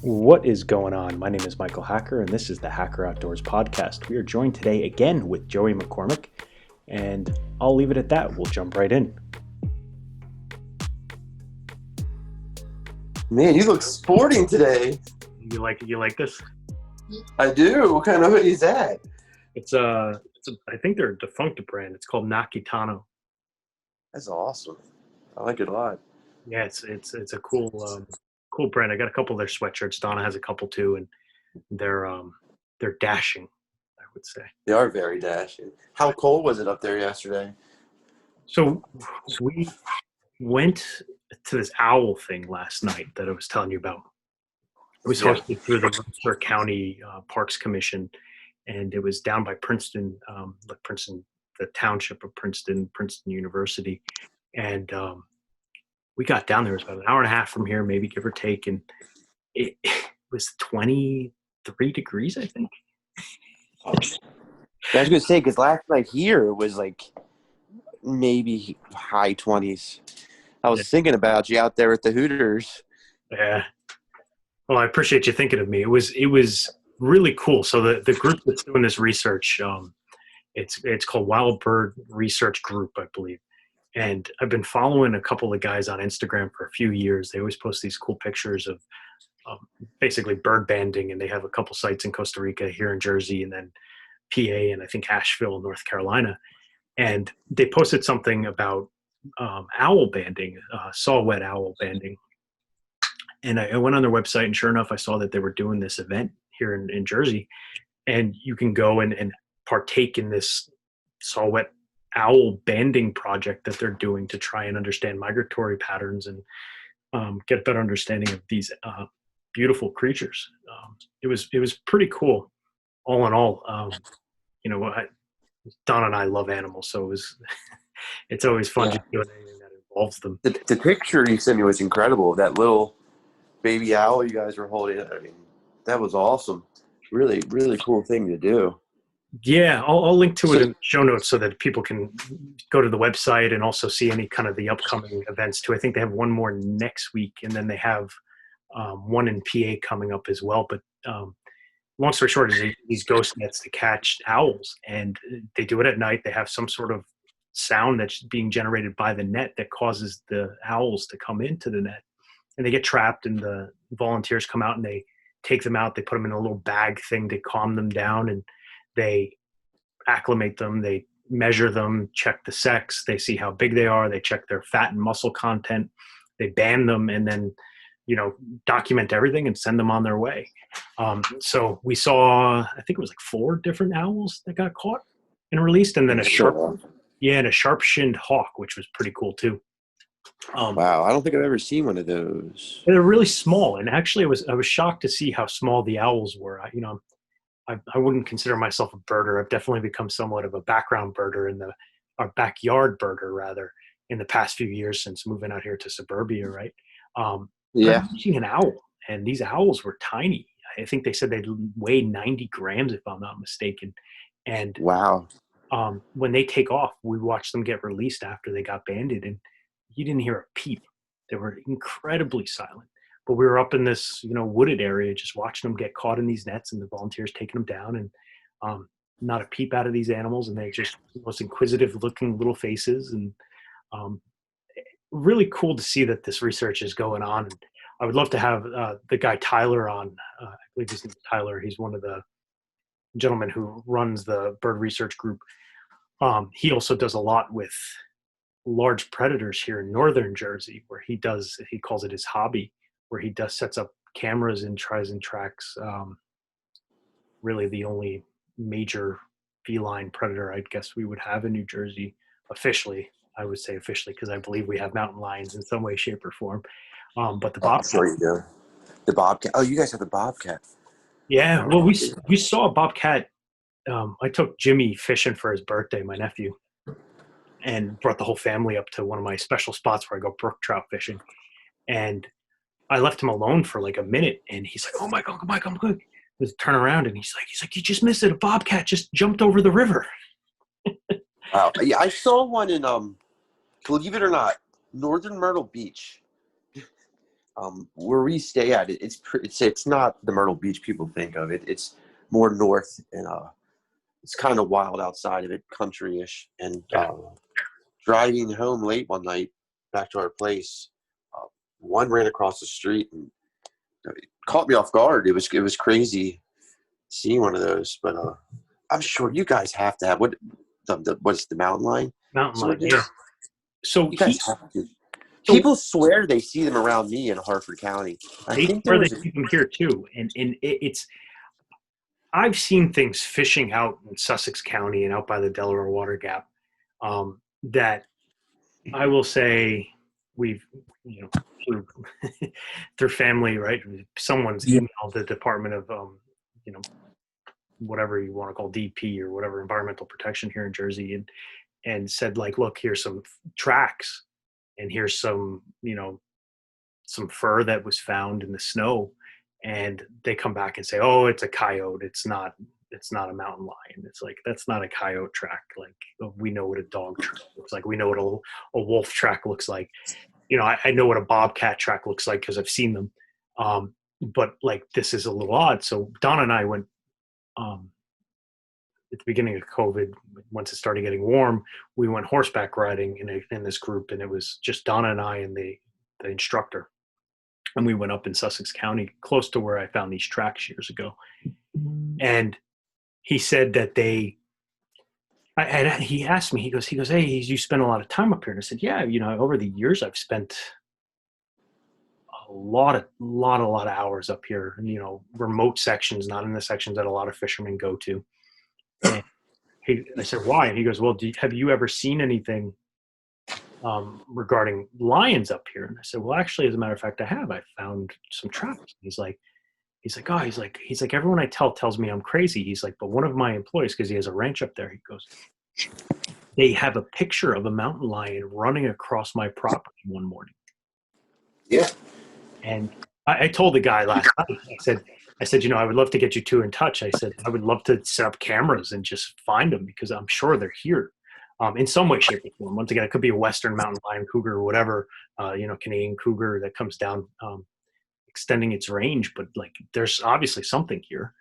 What is going on? My name is Michael Hacker, and this is the Hacker Outdoors podcast. We are joined today again with Joey McCormack, and I'll leave it at that. We'll jump right in. Man, you look sporting today. You like this? I do. What kind of hoodie is that? I think they're a defunct brand. It's called Nakitano. That's awesome. I like it a lot. Yeah, it's a cool brand. I got a couple of their sweatshirts. Donna has a couple too, and they're dashing, I would say. They are very dashing. How cold was it up there yesterday? So we went to this owl thing last night that I was telling you about. It was hosted through the Mercer County Parks Commission, and it was down by Princeton, the township of Princeton University. And we got down there. It was about an hour and a half from here, maybe give or take, and it was 23 degrees, I think. I was going to say, because last night here it was like maybe high 20s. I was thinking about you out there at the Hooters. Yeah. Well, I appreciate you thinking of me. It was really cool. So the group that's doing this research, it's called Wild Bird Research Group, I believe. And I've been following a couple of guys on Instagram for a few years. They always post these cool pictures of basically bird banding, and they have a couple sites in Costa Rica, here in Jersey, and then PA, and I think Asheville, North Carolina. And they posted something about owl banding, saw-whet owl banding. And I went on their website, and sure enough, I saw that they were doing this event here in Jersey. And you can go and partake in this saw-whet owl banding project that they're doing to try and understand migratory patterns and get a better understanding of these beautiful creatures. It was pretty cool, all in all. Don and I love animals, so it's always fun just doing anything that involves them. The picture you sent me was incredible. That little baby owl you guys were holding. I mean, that was awesome. Really, really cool thing to do. Yeah, I'll link to it in the show notes so that people can go to the website and also see any kind of the upcoming events too. I think they have one more next week, and then they have one in PA coming up as well. But long story short, is these ghost nets to catch owls, and they do it at night. They have some sort of sound that's being generated by the net that causes the owls to come into the net, and they get trapped, and the volunteers come out and they take them out. They put them in a little bag thing to calm them down, and they acclimate them, they measure them, check the sex, they see how big they are, they check their fat and muscle content, they band them, and then, document everything and send them on their way. So we saw, I think it was like 4 different owls that got caught and released, and then a sharp-shinned hawk, which was pretty cool too. Wow, I don't think I've ever seen one of those. They're really small, and actually I was shocked to see how small the owls were. I wouldn't consider myself a birder. I've definitely become somewhat of a background birder or backyard birder rather, in the past few years since moving out here to suburbia, right? I'm seeing an owl, and these owls were tiny. I think they said they weigh 90 grams, if I'm not mistaken. And wow, when they take off, we watched them get released after they got banded, and you didn't hear a peep. They were incredibly silent. But we were up in this, wooded area, just watching them get caught in these nets, and the volunteers taking them down, and not a peep out of these animals. And they're just the most inquisitive-looking little faces, and really cool to see that this research is going on. And I would love to have the guy Tyler on. I believe his name is Tyler. He's one of the gentlemen who runs the bird research group. He also does a lot with large predators here in northern Jersey, where he calls it his hobby, where he sets up cameras and tries and tracks really the only major feline predator I guess we would have in New Jersey officially. I would say officially, because I believe we have mountain lions in some way, shape, or form. But the bobcat. Sure you do. The bobcat. Oh, you guys have the bobcat. Yeah, well, we saw a bobcat. I took Jimmy fishing for his birthday, my nephew, and brought the whole family up to one of my special spots where I go brook trout fishing. And I left him alone for like a minute, and he's like, "Oh my God, I'm good." Just turn around, and he's like, "You just missed it. A bobcat just jumped over the river." Wow. Yeah, I saw one in believe it or not, Northern Myrtle Beach. Where we stay at, it's not the Myrtle Beach people think of it. It's more north, and it's kind of wild outside of it, country-ish. And driving home late one night back to our place, one ran across the street and it caught me off guard. It was crazy seeing one of those, but I'm sure you guys have to have what's the mountain lion? Mountain lion, yeah. So you guys have to. People swear they see them around me in Harford County. I think they keep them here too, and it's. I've seen things fishing out in Sussex County and out by the Delaware Water Gap that I will say we've, through family, right? Someone's emailed the Department of, whatever you want to call DP or whatever, environmental protection here in Jersey, and said, like, look, here's some tracks and here's some, some fur that was found in the snow. And they come back and say, oh, it's a coyote. It's not a mountain lion. It's like, that's not a coyote track. Like, we know what a dog track looks like. We know what a wolf track looks like. I know what a bobcat track looks like because I've seen them. But like, this is a little odd. So Donna and I went, at the beginning of COVID, once it started getting warm, we went horseback riding in this group, and it was just Donna and I and the instructor. And we went up in Sussex County, close to where I found these tracks years ago. And he said that he asked me, he goes, hey, you spend a lot of time up here. And I said, yeah, over the years, I've spent a lot of hours up here, remote sections, not in the sections that a lot of fishermen go to. And I said, why? And he goes, well, have you ever seen anything regarding lions up here? And I said, well, actually, as a matter of fact, I have. I found some tracks. He's like, everyone I tell tells me I'm crazy. He's like, but one of my employees, because he has a ranch up there, he goes, they have a picture of a mountain lion running across my property one morning. Yeah. And I told the guy last night, I said, I would love to get you two in touch. I said, I would love to set up cameras and just find them because I'm sure they're here. In some way, shape, or form. Once again, it could be a Western mountain lion, cougar, or whatever, Canadian cougar that comes down, extending its range. But like, there's obviously something here.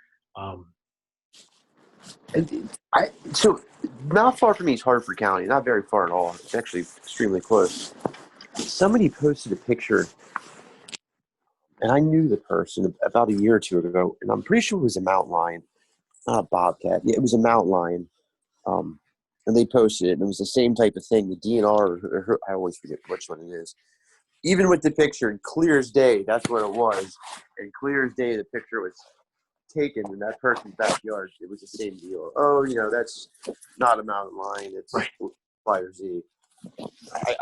So not far from me is Harford County, not very far at all. It's actually extremely close. Somebody posted a picture, and I knew the person about a year or two ago, and I'm pretty sure it was a mountain lion, not a bobcat. Yeah, it was a mountain lion. And they posted it, and it was the same type of thing. The DNR, I always forget which one it is. Even with the picture, clear as day, that's what it was. And clear as day, the picture was taken in that person's backyard. It was the same deal. Oh, that's not a mountain lion. It's Right. Y or Z.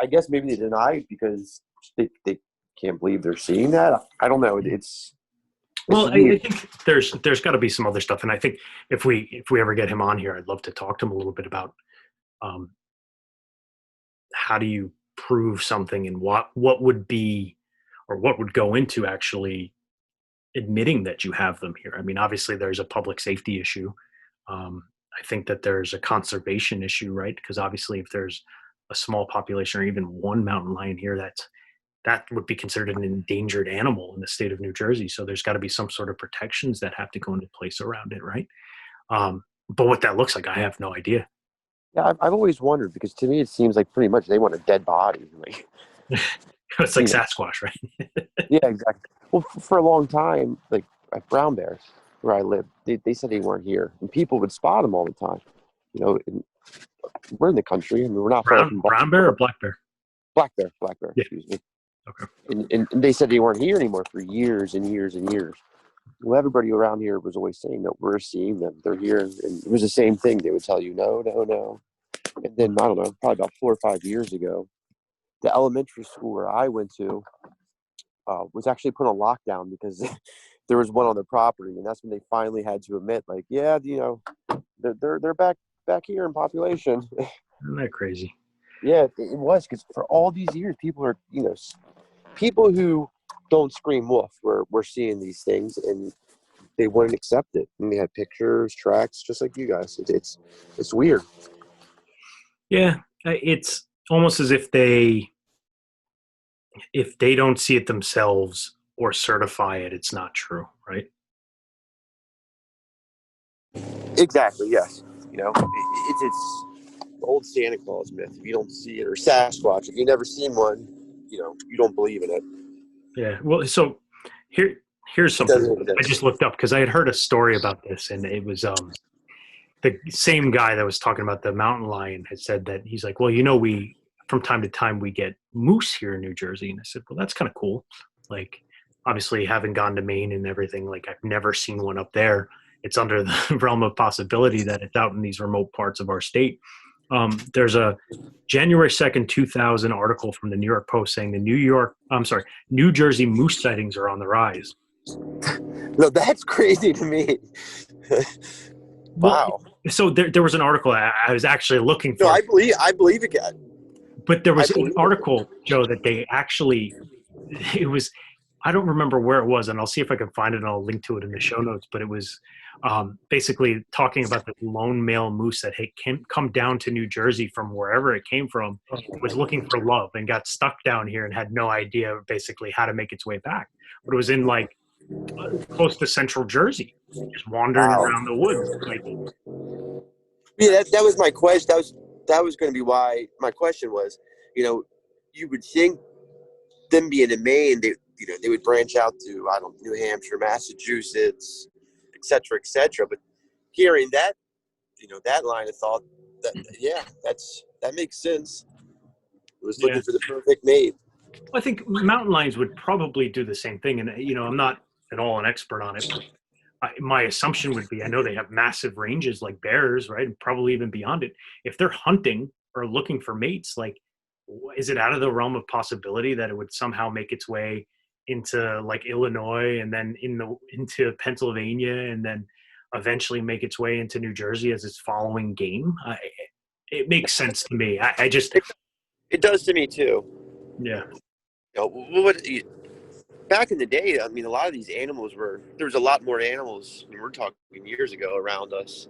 I guess maybe they deny it because they can't believe they're seeing that. I don't know. Well, I think there's got to be some other stuff, and I think if we ever get him on here, I'd love to talk to him a little bit about how do you prove something, and what would be, or what would go into actually admitting that you have them here. I mean, obviously there's a public safety issue. I think that there's a conservation issue, right? Because obviously if there's a small population or even one mountain lion here, that would be considered an endangered animal in the state of New Jersey. So there's got to be some sort of protections that have to go into place around it, right? But what that looks like, I have no idea. Yeah, I've always wondered, because to me it seems like pretty much they want a dead body. Like, it's like Sasquatch, right? Yeah, exactly. Well, for a long time, like at brown bears where I lived, they said they weren't here, and people would spot them all the time. We're in the country. I mean, we're not far from brown bear or black bear? Black bear. Yeah. Excuse me. Okay. And they said they weren't here anymore for years and years and years. Well, everybody around here was always saying that we're seeing them. They're here. And it was the same thing. They would tell you, no. And then, I don't know, probably about 4 or 5 years ago, the elementary school where I went to was actually put on lockdown because there was one on the property. And that's when they finally had to admit, like, yeah, they're back here in population. Isn't that crazy? Yeah, it was, because for all these years, people are, people who don't scream wolf were seeing these things, and they wouldn't accept it. And they had pictures, tracks, just like you guys. It's weird. Yeah, it's almost as if they if they don't see it themselves or certify it, it's not true, right? Exactly. Yes. It's the old Santa Claus myth. If you don't see it, or Sasquatch, if you never seen one, you don't believe in it. Yeah. Well, so here here's It something doesn't I just exist. looked up because I had heard a story about this, and it was the same guy that was talking about the mountain lion had said that he's like, well, we from time to time we get moose here in New Jersey, and I said, well, that's kind of cool. Like, obviously, having gone to Maine and everything, like I've never seen one up there. It's under the realm of possibility that it's out in these remote parts of our state. There's a January 2nd, 2000 article from the New York Post saying New Jersey moose sightings are on the rise. No, that's crazy to me. Well, Wow. so there was an article I was actually looking No, for, I believe it. but there I was an believe it. article, Joe, that they actually, it was, I don't remember where it was, and I'll see if I can find it and I'll link to it in the show notes, but it was basically talking about the lone male moose that had come down to New Jersey from wherever it came from, was looking for love and got stuck down here and had no idea basically how to make its way back. But it was in like close to central Jersey, just wandering Wow. around the woods. Like, Yeah, that was my question. That was going to be why my question was. You would think them being in Maine, they would branch out to, I don't know, New Hampshire, Massachusetts, et cetera, et cetera. But hearing that, that line of thought, yeah, that makes sense. It was yeah. looking for the perfect mate. I think mountain lions would probably do the same thing. And, I'm not at all an expert on it, but my assumption would be I know they have massive ranges like bears, right? And probably even beyond it. If they're hunting or looking for mates, like, is it out of the realm of possibility that it would somehow make its way into like Illinois and then into Pennsylvania and then eventually make its way into New Jersey as its following game? It makes sense to me. I just, It, it does to me too. yeah, Back in the day, I mean, a lot of these animals there was a lot more animals. I mean, we're talking years ago around us,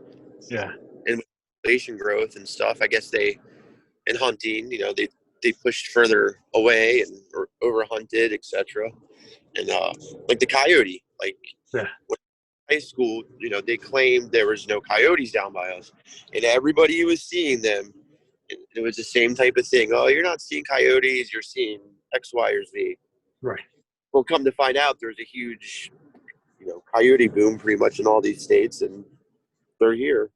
yeah, and with population growth and stuff. I guess in hunting, they pushed further away and or over hunted, etc. And like the coyote, like yeah. when high school, they claimed there was no coyotes down by us, and everybody was seeing them. It was the same type of thing. Oh, you're not seeing coyotes, you're seeing X, Y, or Z. Right. Well, come to find out, there's a huge, coyote boom pretty much in all these states, and they're here.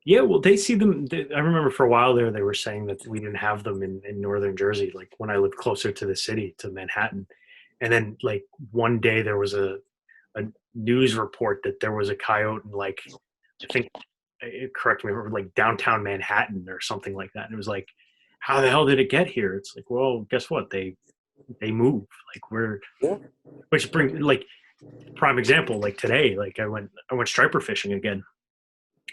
Yeah, well, they see them. I remember for a while there, they were saying that we didn't have them in northern Jersey, like when I lived closer to the city, to Manhattan. And then, like, one day there was a news report that there was a coyote in, like, I think, correct me, like downtown Manhattan or something like that. And it was like, how the hell did it get here? It's like, well, guess what? They move. Like, Yeah. which brings, like, prime example, like today, like I went striper fishing again,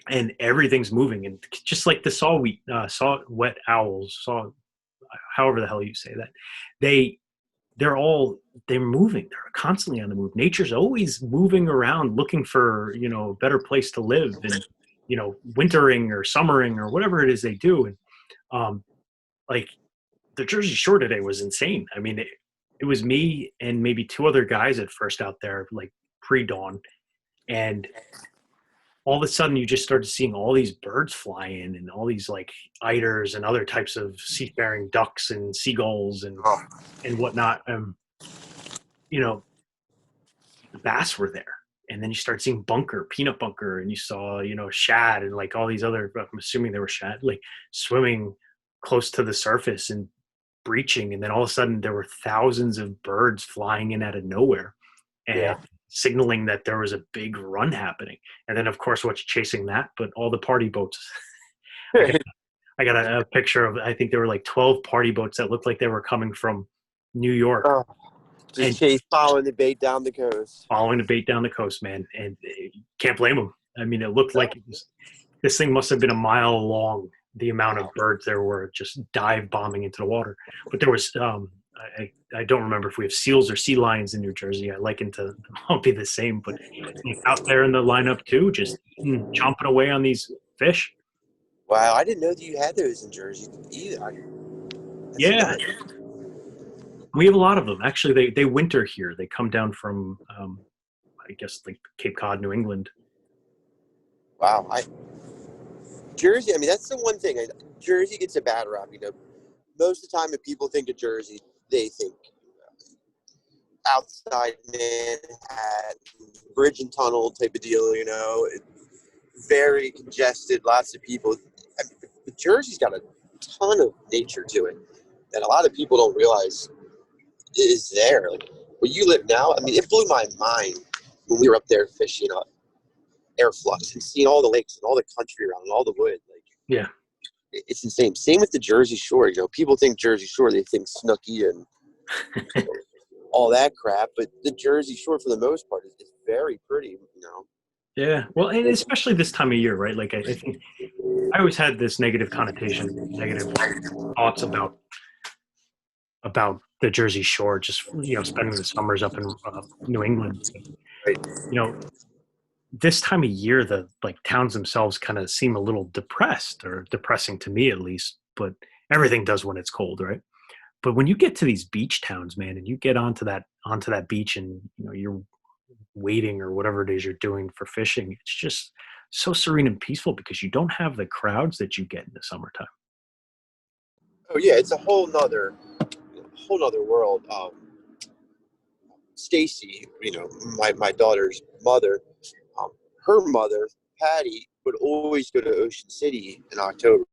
and everything's moving, and just like the saw wet owls, saw, however the hell you say that, they they're moving, they're constantly on the move. Nature's always moving around looking for a better place to live, and wintering or summering or whatever it is they do. And like, the Jersey Shore today was insane. I mean, it was me and maybe two other guys at first out there, like pre-dawn, and all of a sudden you just started seeing all these birds fly in, and all these like eiders and other types of seafaring ducks and seagulls Oh, and whatnot. You know, the bass were there. And then you start seeing peanut bunker, and you saw, shad and like all these other, I'm assuming they were shad, like swimming close to the surface and breaching. And then all of a sudden there were thousands of birds flying in out of nowhere and yeah. signaling that there was a big run happening. And then, of course, what's chasing that? But all the party boats. I got, I got a picture of, I think there were like 12 party boats that looked like they were coming from New York Oh, just and following the bait down the coast. following the bait down the coast, man. And can't blame them. I mean, it looked like this thing must have been a mile long, the amount of birds there were just dive bombing into the water. But there was, I don't remember if we have seals or sea lions in New Jersey. I liken to all be the same, but out there in the lineup too, just chomping away on these fish. Wow, I didn't know that you had those in Jersey either. That's Yeah, nuts. We have a lot of them. Actually, they winter here. They come down from, I guess, like Cape Cod, New England. Wow, Jersey. I mean, that's the one thing. Jersey gets a bad rap. Most of the time, if people think of Jersey, they think outside Manhattan, bridge and tunnel type of deal. Very congested, lots of people. I mean, but Jersey's got a ton of nature to it that a lot of people don't realize is there. Like where you live now, I mean, it blew my mind when we were up there fishing on air flux and seeing all the lakes and all the country around and all the wood. Like, Yeah. it's insane. Same with the Jersey Shore. People think Jersey Shore, they think Snooki and all that crap, but the Jersey Shore, for the most part, is very pretty. Yeah. Well, and especially this time of year, right? Like I think I always had this negative connotation, negative thoughts about the Jersey Shore, just spending the summers up in New England. Right. This time of year, the like towns themselves kind of seem a little depressed, or depressing to me at least. But everything does when it's cold, right? But when you get to these beach towns, man, and you get onto that beach, and you're waiting or whatever it is you're doing for fishing, it's just so serene and peaceful because you don't have the crowds that you get in the summertime. Oh yeah, it's a whole nother world. Stacy, my daughter's mother, her mother, Patty, would always go to Ocean City in October.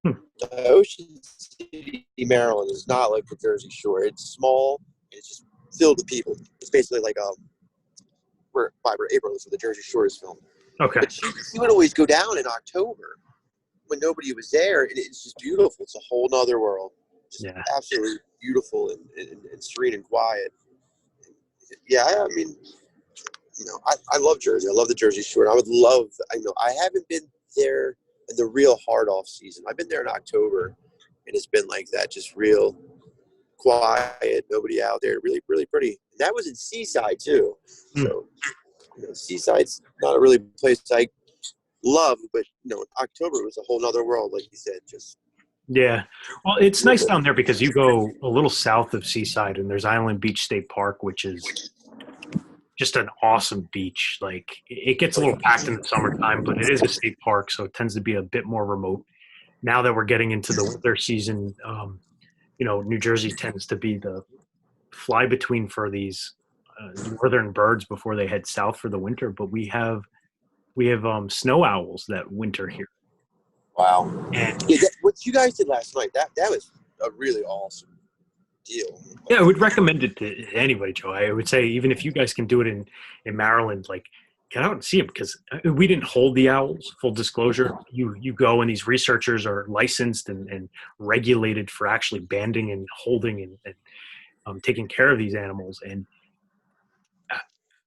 Hmm. Ocean City, Maryland is not like the Jersey Shore. It's small and it's just filled with people. It's basically like where Abrams for the Jersey Shore is filmed. Okay. But she would always go down in October when nobody was there, and it's just beautiful. It's a whole nother world. Just absolutely beautiful and serene and quiet. Yeah, I mean, I love Jersey. I love the Jersey Shore. I haven't been there in the real hard off season. I've been there in October, and it's been like that, just real quiet, nobody out there, really, really pretty. And that was in Seaside too. So, Seaside's not a really place I love, but October was a whole nother world, like you said. Just Yeah. Well, it's nice down there because you go a little south of Seaside and there's Island Beach State Park, which is just an awesome beach. Like it gets a little packed in the summertime, but it is a state park, so it tends to be a bit more remote. Now that we're getting into the winter season, New Jersey tends to be the fly between for these northern birds before they head south for the winter. But we have snow owls that winter here. Wow. And what you guys did last night, that was a really awesome deal. Yeah, I would recommend it to anybody, Joe. I would say even if you guys can do it in Maryland, like get out and see them, because we didn't hold the owls. Full disclosure, you go and these researchers are licensed and regulated for actually banding and holding and taking care of these animals. And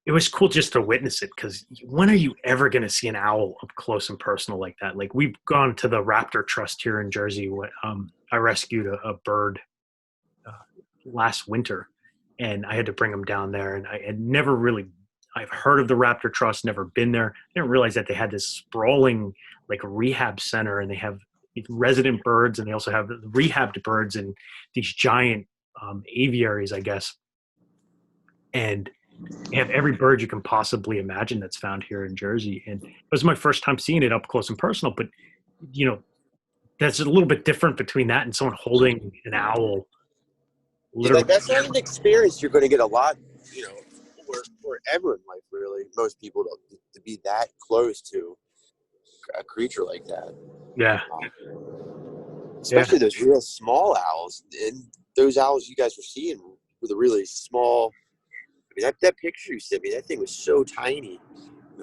it was cool just to witness it, because when are you ever going to see an owl up close and personal like that? Like we've gone to the Raptor Trust here in Jersey. I rescued a bird last winter, and I had to bring him down there. And I had never really, I've heard of the Raptor Trust, never been there. I didn't realize that they had this sprawling like rehab center, and they have resident birds, and they also have rehabbed birds and these giant aviaries, I guess. And they have every bird you can possibly imagine that's found here in Jersey. And it was my first time seeing it up close and personal, but that's a little bit different between that and someone holding an owl. Like that's not an experience you're going to get a lot, or ever in life, really. Most people don't, to be that close to a creature like that. Yeah. Especially those real small owls. And those owls you guys were seeing were the really small. I mean, that picture you sent me, that thing was so tiny.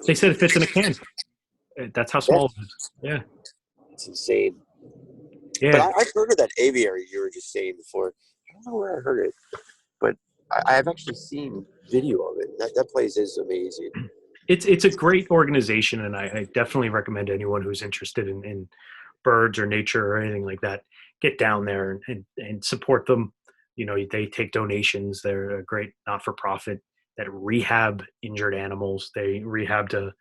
They said it fits in a can. That's how small it is. Yeah. It's insane. Yeah. But I've heard of that aviary you were just saying before. I don't know where I heard it, but I've actually seen video of it. That place is amazing. It's a great organization, and I definitely recommend anyone who's interested in birds or nature or anything like that, get down there and support them. They take donations. They're a great not-for-profit that rehab injured animals. They rehabbed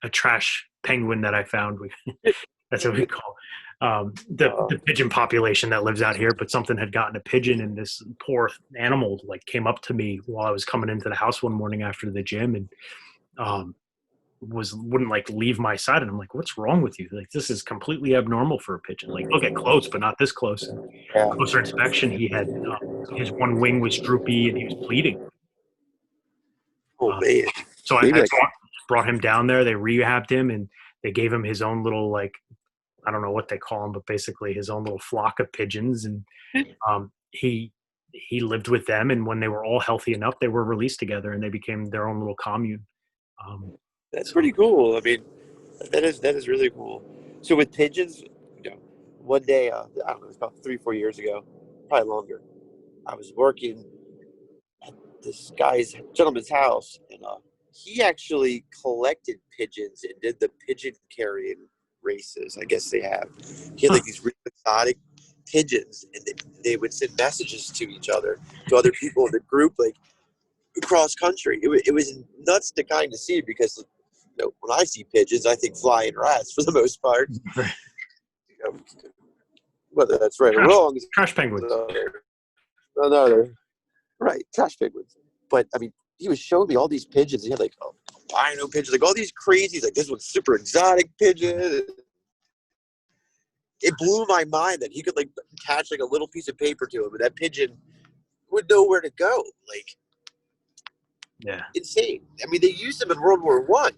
a trash penguin that I found. That's what we call the pigeon population that lives out here. But something had gotten a pigeon, and this poor animal like came up to me while I was coming into the house one morning after the gym, and um, wouldn't like leave my side. And I'm like, "What's wrong with you? Like this is completely abnormal for a pigeon. Like they'll get close, but not this close." And Yeah. closer inspection, he had his one wing was droopy and he was bleeding. Oh Um, man. so I Maybe like brought him down there. They rehabbed him and they gave him his own little like I don't know what they call him, but basically his own little flock of pigeons. And he lived with them. And when they were all healthy enough, they were released together and they became their own little commune. that's So pretty cool. I mean, that is really cool. So with pigeons, one day, I don't know, it was about 3-4 years ago, probably longer. I was working at this gentleman's house, and he actually collected pigeons and did the pigeon carrying races. I guess they have. He had like these really exotic pigeons, and they would send messages to each other, to other people in the group, like across country. It was nuts to kind of see because when I see pigeons, I think flying rats for the most part. Whether that's right or wrong is trash penguins. another. Right, trash penguins. But I mean, he was showing me all these pigeons. He had like albino pigeons, like all these crazies. Like this one's super exotic pigeon. It blew my mind that he could like attach like a little piece of paper to him, and that pigeon would know where to go. Like, yeah, insane. I mean, they used them in World War One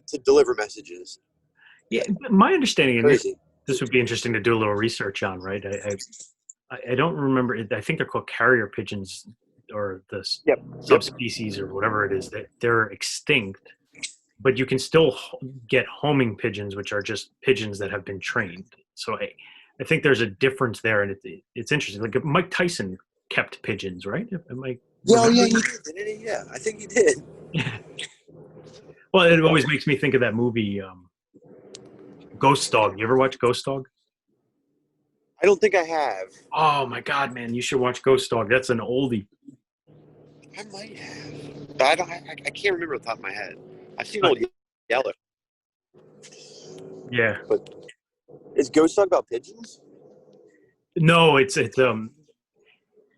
to deliver messages. Yeah, my understanding, and Crazy. this would be interesting to do a little research on, right? I don't remember. I think they're called carrier pigeons or the subspecies or whatever it is. That they're extinct, but you can still get homing pigeons, which are just pigeons that have been trained. So I think there's a difference there, and it's interesting. Like Mike Tyson kept pigeons, right? Am I Yeah, he did, didn't he? Yeah, I think he did. Well, it always makes me think of that movie, Ghost Dog. You ever watch Ghost Dog? I don't think I have. Oh my God, man! You should watch Ghost Dog. That's an oldie. I might have. But I can't remember off the top of my head. I've seen Old Yeller. Yeah. But is Ghost Dog about pigeons? No, it's an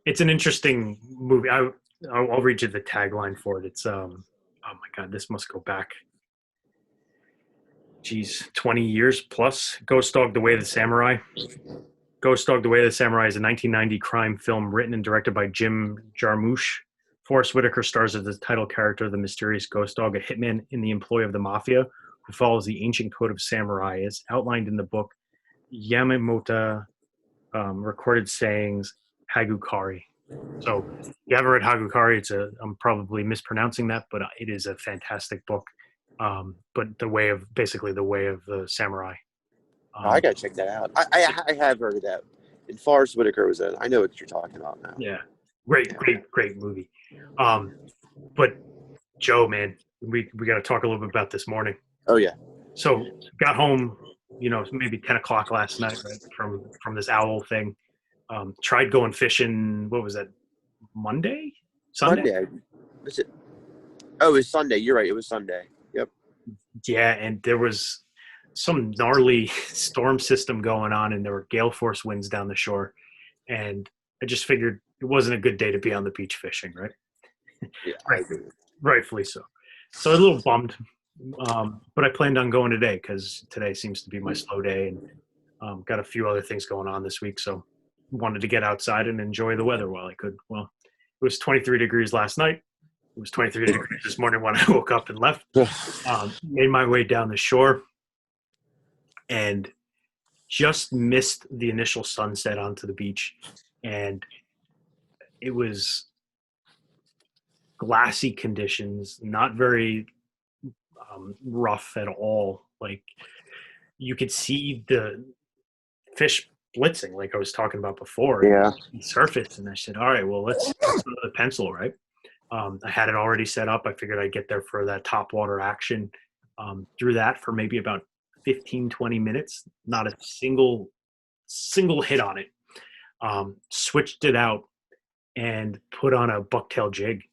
interesting movie. I'll read you the tagline for it. It's oh my God, this must go back. Geez, 20 years plus. Ghost Dog: The Way of the Samurai. Ghost Dog: The Way of the Samurai is a 1990 crime film written and directed by Jim Jarmusch. Forrest Whitaker stars as the title character, the mysterious ghost dog, a hitman in the employ of the mafia who follows the ancient code of samurai as outlined in the book Yamamoto Recorded Sayings Hagukari. So if you haven't read Hagukari, I'm probably mispronouncing that, but it is a fantastic book. But the way of the samurai. I gotta check that out. I have heard of that. And Forrest Whitaker was in. I know what you're talking about now. Yeah, great movie. But Joe, man, we got to talk a little bit about this morning. Oh yeah. So got home, maybe 10 o'clock last night, right, from this owl thing. Tried going fishing. What was that? Sunday? Was it? Oh, it was Sunday. You're right. It was Sunday. Yep. Yeah, and there was some gnarly storm system going on, and there were gale force winds down the shore. And I just figured it wasn't a good day to be on the beach fishing, right? Yeah, right. Rightfully so. So I was a little bummed, but I planned on going today because today seems to be my slow day, and got a few other things going on this week. So wanted to get outside and enjoy the weather while I could. Well, it was 23 degrees last night. It was 23 degrees this morning when I woke up and left. Made my way down the shore and just missed the initial sunset onto the beach. And it was glassy conditions, not very rough at all. Like you could see the fish blitzing, like I was talking about before. Yeah. Surface, and I said, "All right, well, let's go to the pencil, right?" I had it already set up. I figured I'd get there for that top water action. Through that for maybe about 15, 20 minutes. Not a single hit on it. Switched it out and put on a bucktail jig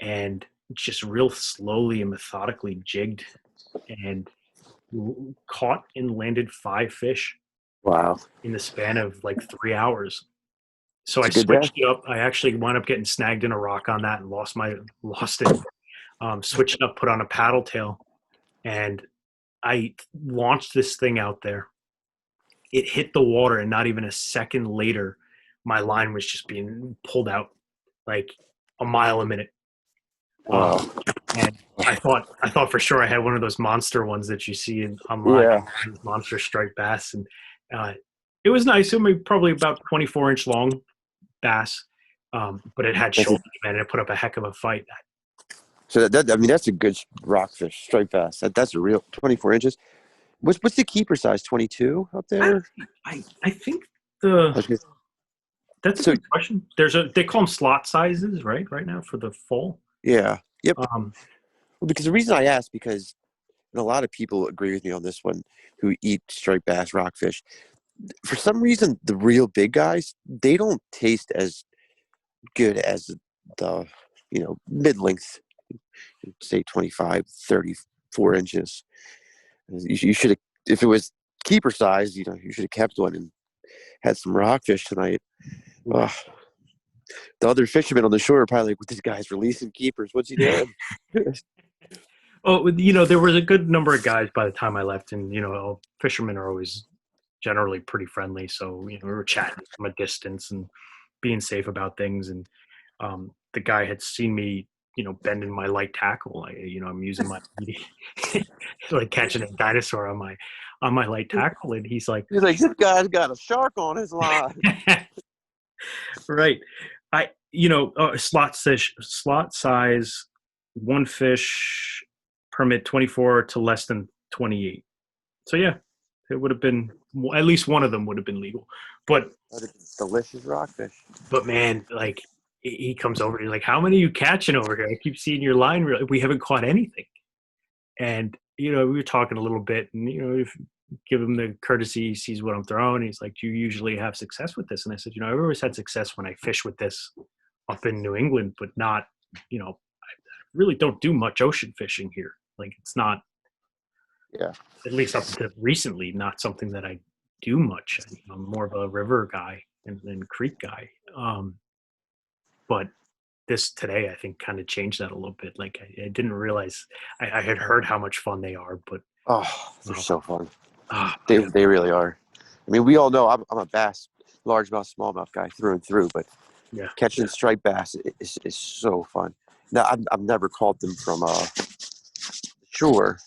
and just real slowly and methodically jigged. And caught and landed 5 fish Wow. in the span of like 3 hours. So It's I a good day. switched it up. I actually wound up getting snagged in a rock on that and lost it. Switched it up, put on a paddle tail, and I launched this thing out there. It hit the water, and not even a second later, my line was just being pulled out like a mile a minute. Um, Wow. and I thought for sure I had one of those monster ones that you see online, Yeah. monster striped bass, and uh, it was nice. It was probably about 24-inch long bass, but it had That's a, shoulders, man, and it put up a heck of a fight. so I mean, that's a good rockfish, striped bass. That's a real 24 inches. What's the keeper size? 22 up I there? I think the I was gonna- that's a So good question. They call them slot sizes, right now for the full. yeah, yep. Um, Well, because the reason I asked, because and a lot of people agree with me on this one who eat striped bass, rockfish. For some reason, the real big guys, they don't taste as good as the, mid-length, say 25, 34 inches. You should have, if it was keeper size, you should have kept one and had some rockfish tonight. Ugh. The other fishermen on the shore are probably like, "What, this guy's releasing keepers? What's he doing?" oh, there was a good number of guys by the time I left, and fishermen are always generally pretty friendly. So we were chatting from a distance and being safe about things. And the guy had seen me, bending my light tackle. I'm using my like catching a dinosaur on my light tackle, and he's like, He's like, "This guy's got a shark on his line." right. Slot size, one fish permit 24 to less than 28. So yeah, it would have been at least one of them would have been legal. But Delicious rockfish. man, like he comes over, he's like, "How many are you catching over here? I keep seeing your line. We haven't caught anything." And we were talking a little bit, and if give him the courtesy, he sees what I'm throwing. He's like, "Do you usually have success with this?" And I said, "I've always had success when I fish with this up in New England, but not, I really don't do much ocean fishing here. Like it's not, Yeah. at least up to recently, not something that I do much. I'm more of a river guy and creek guy. But this today, I think, kind of changed that a little bit. Like I didn't realize I had heard how much fun they are, but Oh, they're so fun. oh, They really are. I mean, we all know I'm a bass, largemouth, smallmouth guy through and through, but yeah, catching striped bass is so fun. Now, I've never caught them from shore,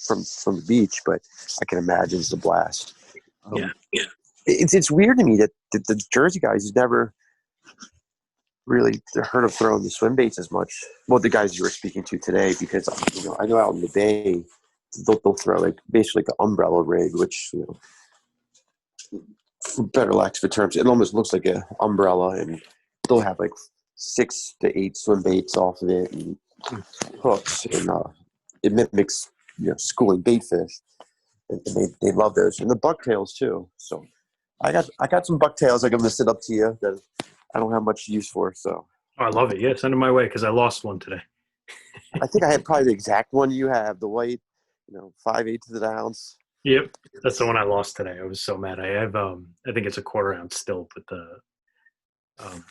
from the beach, but I can imagine it's a blast. yeah, Yeah. It's weird to me that the Jersey guys has never really heard of throwing the swim baits as much. Well, the guys you were speaking to today, because I know out in the bay they'll throw like basically like an umbrella rig, which for better lack of terms, it almost looks like an umbrella, and they'll have like 6 to 8 swim baits off of it and hooks, and it mimics schooling bait fish, and they love those, and the bucktails too. So I got some bucktails I'm gonna send up to you that I don't have much use for. So oh, I love it. Yeah, send them my way because I lost one today. I think I had probably the exact one you have, the white, 5/8 of the ounce. Yep, that's the one I lost today. I was so mad. I have I think it's a quarter ounce still, but um,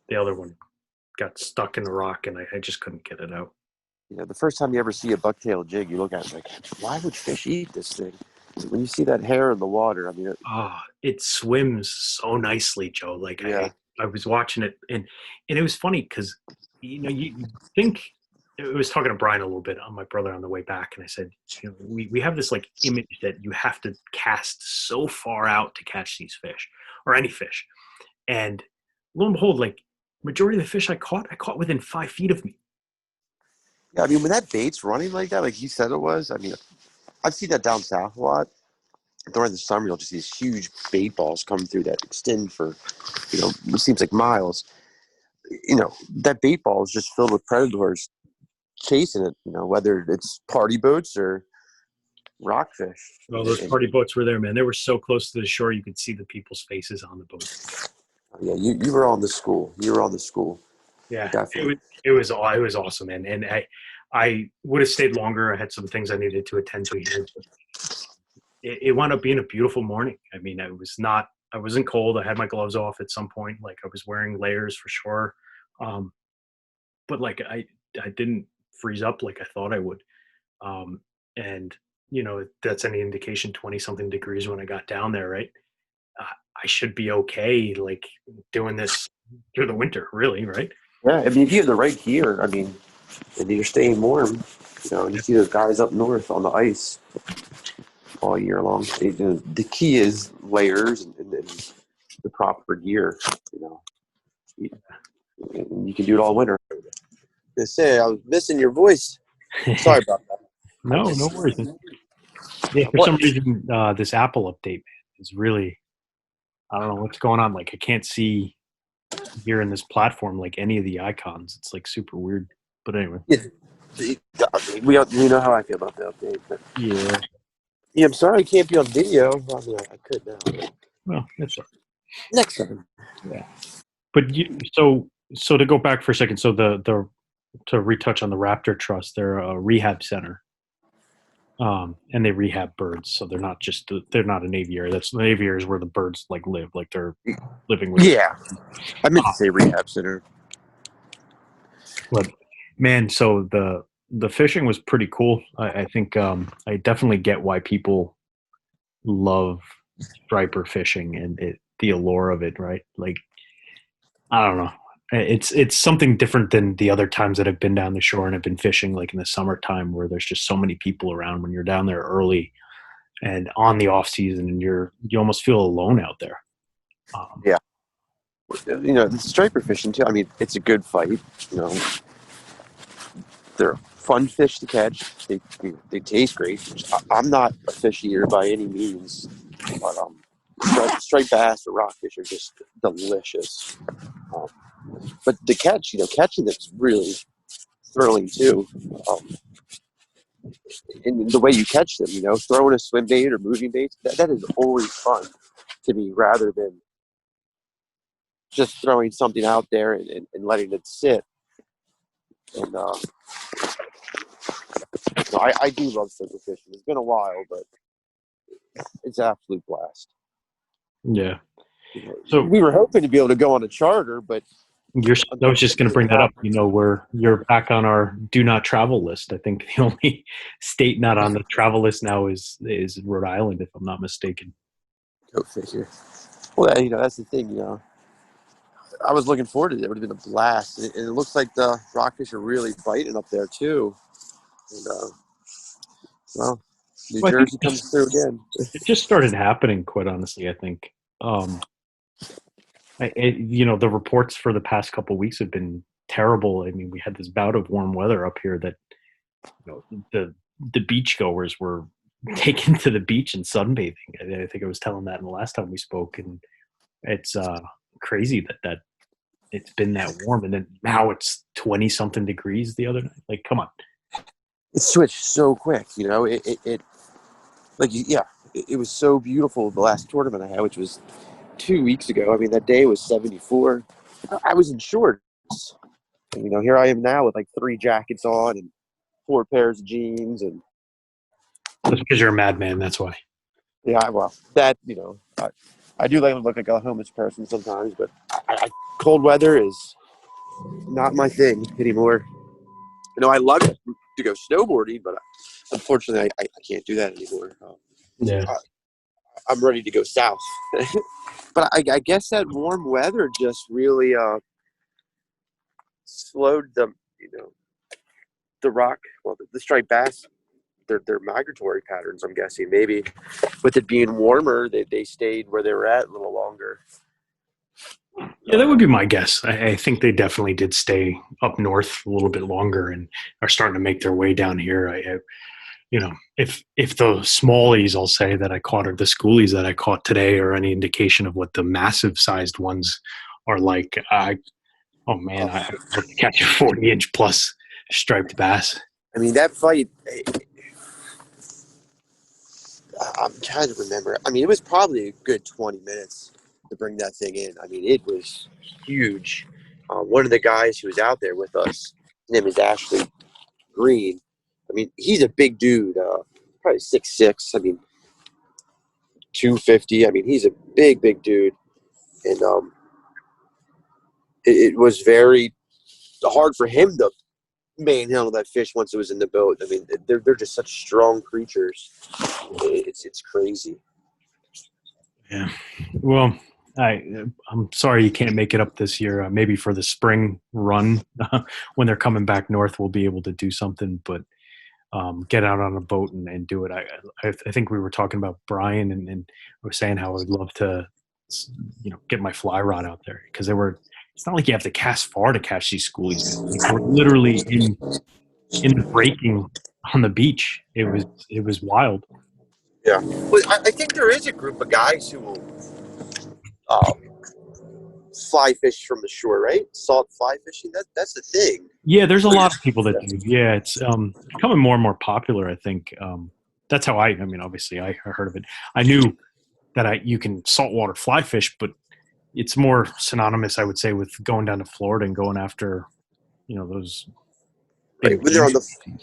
the other one got stuck in the rock, and I just couldn't get it out. The first time you ever see a bucktail jig, you look at it like, why would fish eat this thing? When you see that hair in the water, I mean, Oh, it swims so nicely, Joe. Like yeah, I was watching it, and it was funny because you think I was talking to Brian a little bit on my brother on the way back, and I said, we have this like image that you have to cast so far out to catch these fish or any fish, and lo and behold, like majority of the fish I caught within 5 feet of me. yeah. I mean, when that bait's running like that, like he said it was, I mean, I've seen that down south a lot. During the summer, you'll just see these huge bait balls come through that extend for, it seems like miles. That bait ball is just filled with predators chasing it, whether it's party boats or rockfish. Oh, those party boats were there, man. They were so close to the shore, you could see the people's faces on the boat. Yeah, you were on the school. You were on the school. Yeah, Definitely. it was awesome, man. And I would have stayed longer. I had some things I needed to attend to here. But it wound up being a beautiful morning. I mean, I wasn't cold. I had my gloves off at some point. Like I was wearing layers for sure. Um, but like I didn't freeze up like I thought I would. And if that's any indication, 20 something degrees when I got down there, right? Uh, I should be okay, like doing this through the winter, really, right? Yeah, I mean, if you have the right gear, I mean, and you're staying warm, and you see those guys up north on the ice all year long. The key is layers and the proper gear. You, you can do it all winter. I say I was missing your voice. Sorry about that. No worries. Yeah, for some reason, this Apple update, man, is really, I don't know what's going on. Like, I can't see here in this platform, like any of the icons. It's like super weird. But anyway. We know how I feel about the update. But Yeah. yeah, I'm sorry I can't be on video. I mean, I could now. But Well, that's all next time. right. Yeah. But so to go back for a second, so the to retouch on the Raptor Trust, they're a rehab center. And they rehab birds, so they're not an aviary. That's an aviary is where the birds like live, like they're living with. Yeah, I meant to say rehab center. But man, so the fishing was pretty cool. I think I definitely get why people love striper fishing and the allure of it, right? Like I don't know. It's something different than the other times that I've been down the shore and I've been fishing like in the summertime where there's just so many people around when you're down there early and on the off season and you almost feel alone out there. Yeah, the striper fishing too. I mean, it's a good fight. They're fun fish to catch. They taste great. I'm not a fish eater by any means, but striped bass or rockfish are just delicious. Um, but the catching them's really thrilling too. In the way you catch them, throwing a swim bait or moving bait, that is always fun to me rather than just throwing something out there and letting it sit. And I do love circle fishing. It's been a while, but it's an absolute blast. Yeah. So we were hoping to be able to go on a charter, but I was just going to bring that up. You're back on our do not travel list. I think the only state not on the travel list now is Rhode Island, if I'm not mistaken. Go figure. Well, that's the thing. I was looking forward to it. It would have been a blast, and it looks like the rockfish are really biting up there too. And New Jersey comes through again. It just started happening, quite honestly. I think. The reports for the past couple of weeks have been terrible. I mean, we had this bout of warm weather up here that the beachgoers were taken to the beach and sunbathing. I think I was telling that in the last time we spoke, and it's crazy that it's been that warm, and then now it's 20 something degrees the other night. Like, come on. It switched so quick, it was so beautiful the last tournament I had, which was 2 weeks ago. I mean, that day was 74. I was in shorts. And, here I am now with like 3 jackets on and 4 pairs of jeans. And that's because you're a madman. That's why. Yeah, well, that, I do like to look like a homeless person sometimes, but cold weather is not my thing anymore. I love it to go snowboarding, but unfortunately I can't do that anymore. Yeah. I'm ready to go south. But I guess that warm weather just really slowed the striped bass, their migratory patterns. I'm guessing maybe with it being warmer, they stayed where they were at a little longer. Yeah, that would be my guess. I think they definitely did stay up north a little bit longer and are starting to make their way down here. If the smallies, I'll say, that I caught, or the schoolies that I caught today, are any indication of what the massive sized ones are like, I would catch a 40-inch plus striped bass. I mean, that fight, I'm trying to remember. I mean, it was probably a good 20 minutes to bring that thing in. I mean, it was huge. One of the guys who was out there with us, his name is Ashley. Green. I mean, he's a big dude, probably 6'6". I mean, 250. I mean, he's a big dude, and it was very hard for him to manhandle that fish once it was in the boat. I mean, they're just such strong creatures. It's crazy. Yeah. Well, I'm sorry you can't make it up this year. Maybe for the spring run, when they're coming back north, we'll be able to do something. But get out on a boat and do it. I think we were talking about Brian and I was saying how I would love to, get my fly rod out there because it's not like you have to cast far to catch these schoolies. Like, we're literally in the breaking on the beach. It was wild. Yeah. Well, I think there is a group of guys who will fly fish from the shore, right? Salt fly fishing. That's the thing. Yeah, there's a lot of people that do. Yeah, it's becoming more and more popular. I think that's how I mean, obviously, I heard of it. I knew that you can saltwater fly fish, but it's more synonymous, I would say, with going down to Florida and going after, those. Right. When they're on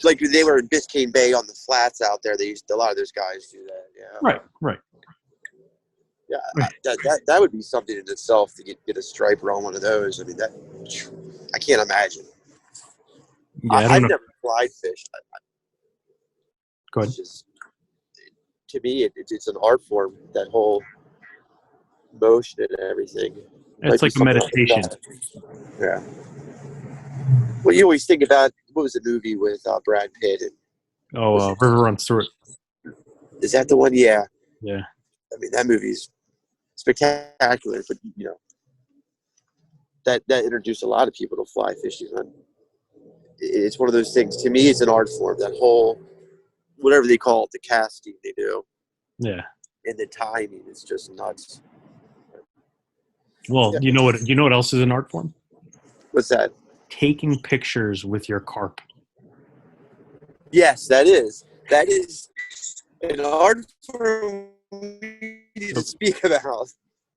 like they were in Biscayne Bay on the flats out there, a lot of those guys do that. Yeah. Right. Yeah, that would be something in itself to get a striper on one of those. I mean, I can't imagine. Yeah, I've never fly fished. Go ahead. It's just, to me, it's an art form. That whole motion and everything. It's like a meditation. Yeah. Well, you always think about, what was the movie with Brad Pitt? River Runs Through It. Is that the one? Yeah. Yeah. I mean, that movie's spectacular, but that introduced a lot of people to fly fishing. It's one of those things. To me, it's an art form. That whole, whatever they call it, the casting they do. Yeah. And the timing is just nuts. Well, you know what else is an art form? What's that? Taking pictures with your carp. Yes, that is an art form to speak about.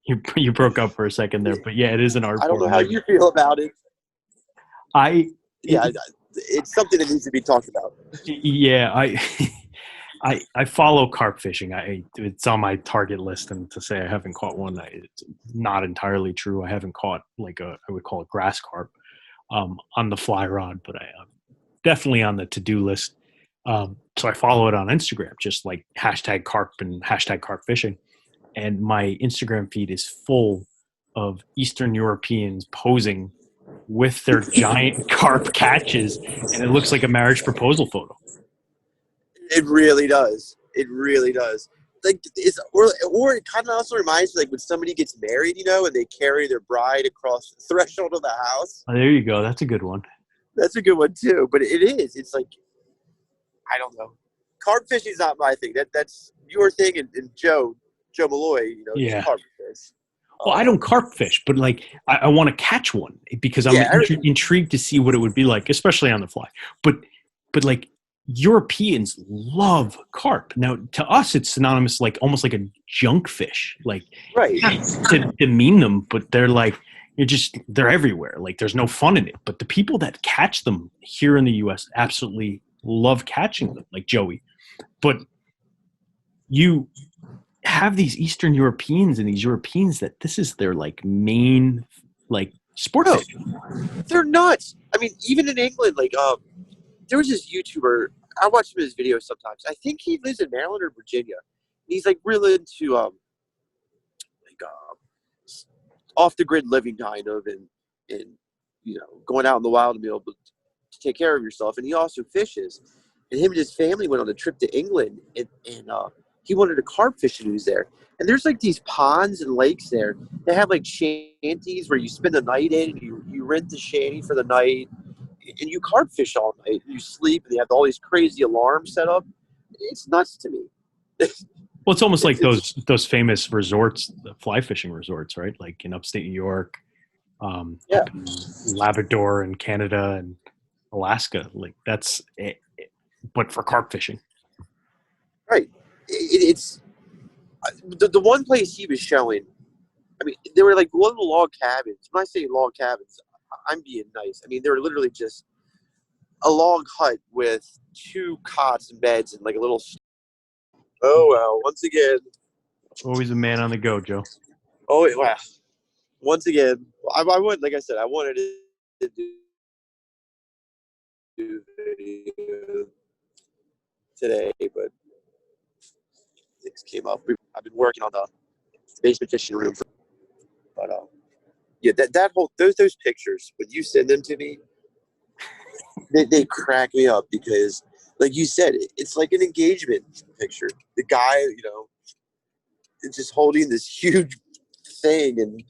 You broke up for a second there, but yeah, it is an art form. I don't know how you feel about it. It's something that needs to be talked about. Yeah, I follow carp fishing. It's on my target list, and to say I haven't caught one, it's not entirely true. I haven't caught I would call it grass carp on the fly rod, but I'm definitely on the to-do list. So I follow it on Instagram, just like #carp and #carp fishing. And my Instagram feed is full of Eastern Europeans posing with their giant carp catches, and it looks like a marriage proposal photo. It really does. It really does. Like, or it kind of also reminds me, like, when somebody gets married, and they carry their bride across the threshold of the house. Oh, there you go. That's a good one. That's a good one too. But it is. It's like, I don't know. Carp fishing is not my thing. That's your thing. And Joe Malloy, he's carp fish. Well, I don't carp fish, but I want to catch one because I'm intrigued to see what it would be like, especially on the fly. But Europeans love carp. Now, to us, it's synonymous, almost like a junk fish. Right. Not to demean them, but they're they're everywhere. There's no fun in it. But the people that catch them here in the U.S. absolutely love catching them, like Joey. But you have these Eastern Europeans and these Europeans that this is their main sport. They're nuts. I mean, even in England, there was this YouTuber. I watch his videos sometimes. I think he lives in Maryland or Virginia. He's really into off the grid living, kind of, and going out in the wild to be able to take care of yourself. And he also fishes. And him and his family went on a trip to England, and he wanted to carp fish, and he was there. And there's these ponds and lakes there. They have shanties where you spend the night in, and you rent the shanty for the night, and you carp fish all night. You sleep, and they have all these crazy alarms set up. It's nuts to me. Well, it's almost like those famous resorts, the fly fishing resorts, right? Like in upstate New York, up in Labrador and Canada and Alaska. That's it, but for carp fishing. Right. It's the one place he was showing. I mean, there were little log cabins. When I say log cabins, I'm being nice. I mean, they were literally just a log hut with 2 cots and beds and like a little. Oh well, once again. Always a man on the go, Joe. Oh wow. Once again, I would, like I said, I wanted to do video today, but things came up. I've been working on the basement fishing room, but yeah, that whole those pictures when you send them to me, they crack me up because, like you said, it's like an engagement picture. The guy, is just holding this huge thing and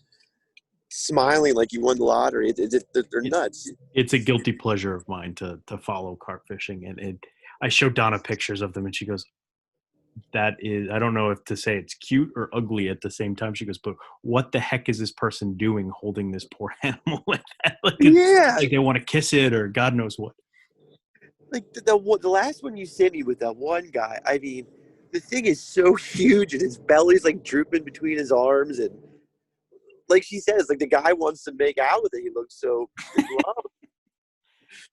smiling like you won the lottery. They're nuts. It's a guilty pleasure of mine to follow carp fishing, and I showed Donna pictures of them, and she goes, "That is, I don't know if to say it's cute or ugly at the same time." She goes, "But what the heck is this person doing holding this poor animal like that? Like they want to kiss it or God knows what." Like the last one you sent me with that one guy, I mean, the thing is so huge and his belly's like drooping between his arms, and like she says, like the guy wants to make out with it. He looks so in love.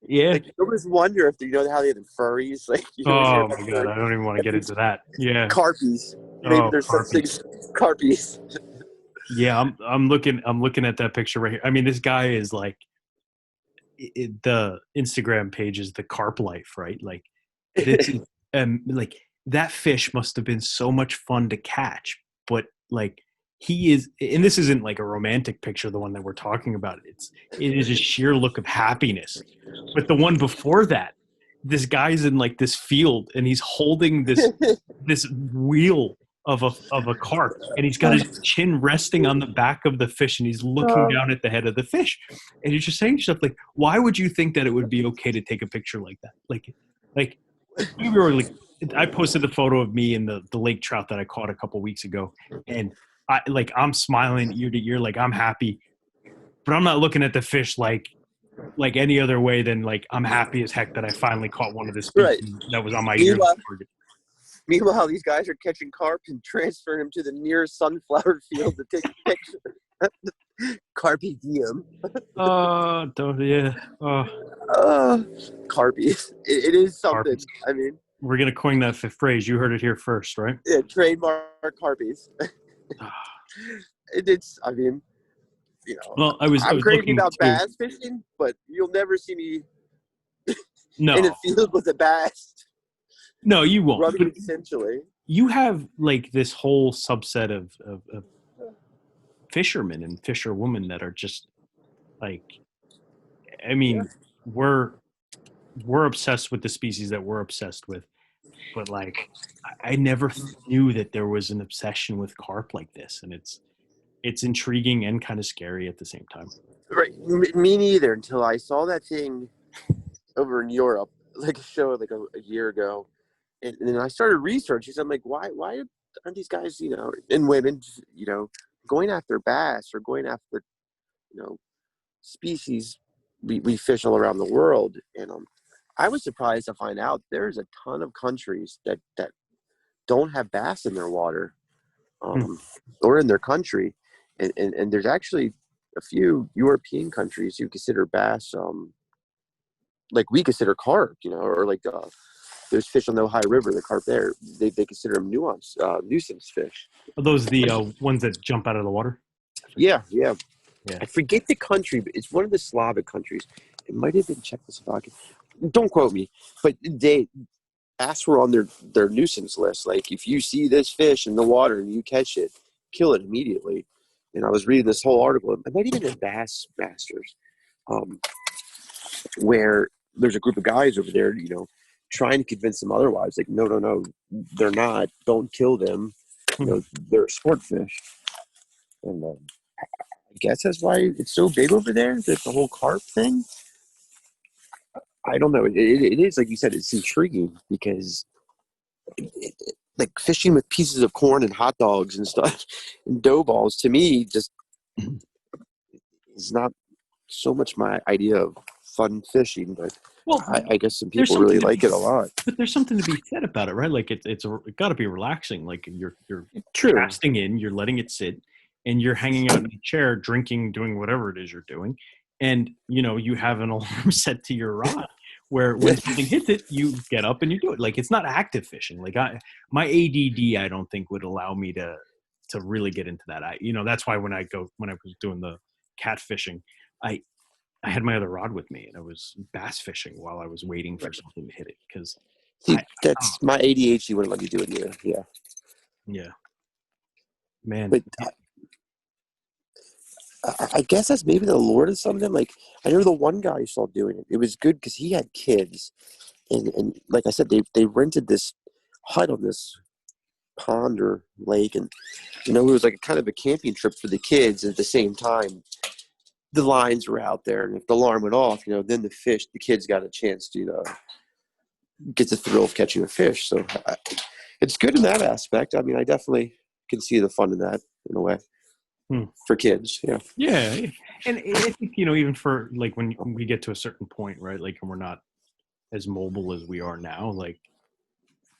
Yeah. Like you almost wonder if how they have the furries. Like you always hear Oh about my God, I don't even want to get into that. Yeah. Carpys. Maybe Oh, there's such Carpys. things. Carpys. Yeah, I'm looking at that picture right here. I mean, this guy is like the Instagram page is the carp life, right? Like this is like that fish must have been so much fun to catch, but like he is, and this isn't like a romantic picture, the one that we're talking about. It is a sheer look of happiness. But the one before that, this guy's in like this field and he's holding this wheel of a carp, and he's got his chin resting on the back of the fish, and he's looking down at the head of the fish, and you're just saying stuff like, why would you think that it would be okay to take a picture like that? Like we were like, I posted a photo of me and the lake trout that I caught a couple weeks ago, and I'm smiling ear to ear, like I'm happy, but I'm not looking at the fish like any other way than like I'm happy as heck that I finally caught one of the species Right. that was on my yearly target. Meanwhile, these guys are catching carp and transferring them to the nearest sunflower field to take a picture. Carpe diem. Don't, yeah. Carpy. It is something. Carpys. I mean, We're gonna coin that phrase. You heard it here first, right? yeah, trademark Carpies. It's. I mean, Well, I was I'm crazy looking about to. bass fishing, but you'll never see me No, in a field with a bass. no, you won't. Rubbing essentially. You have like this whole subset of fishermen and fisherwomen that are just like, I mean, we're obsessed with the species that we're obsessed with, but like I never knew that there was an obsession with carp like this, and it's intriguing and kind of scary at the same time. Right. Me neither until I saw that thing over in Europe, like a show like a year ago. And then I started researching. So I'm like, why aren't these guys, and women, going after bass or going after, species we fish all around the world? And I was surprised to find out there's a ton of countries that don't have bass in their water, or in their country, and there's actually a few European countries who consider bass, like we consider carp, or like those fish on the Ohio River, the carp there, they consider them nuisance fish. Are those the ones that jump out of the water? Yeah. Yeah. I forget the country, but it's one of the Slavic countries. It might have been Czechoslovakia. Don't quote me, but bass were on their nuisance list. Like if you see this fish in the water and you catch it, kill it immediately. And I was reading this whole article. It might even have Bass Masters, where there's a group of guys over there, trying to convince them otherwise. Like, no, they're not. Don't kill them. They're a sport fish. And I guess that's why it's so big over there. The whole carp thing. I don't know. It is, like you said, it's intriguing because like fishing with pieces of corn and hot dogs and stuff and dough balls, to me, just is not so much my idea of fun fishing, but I guess some people really like it a lot. But there's something to be said about it, right? Like it got to be relaxing. Like you're True. casting in, you're letting it sit, and you're hanging out in a chair, drinking, doing whatever it is you're doing, and you have an alarm set to your rod. where when something hits it, you get up and you do it. Like, it's not active fishing. Like, my ADD, I don't think would allow me to really get into that. That's why when I was doing the cat fishing, I had my other rod with me and I was bass fishing while I was waiting for something to hit it. Cause See, that's my ADHD wouldn't let me do it either. Yeah. Yeah, man. But I guess that's maybe the Lord of something. Like, I know the one guy I saw doing it. It was good because he had kids, and like I said, they rented this hut on this pond or lake, and it was like kind of a camping trip for the kids. At the same time, the lines were out there, and if the alarm went off, then the kids got a chance to get the thrill of catching a fish. So it's good in that aspect. I mean, I definitely can see the fun in that in a way. For kids, yeah. Yeah, and I think, even for, like, when we get to a certain point, right, like, and we're not as mobile as we are now, like,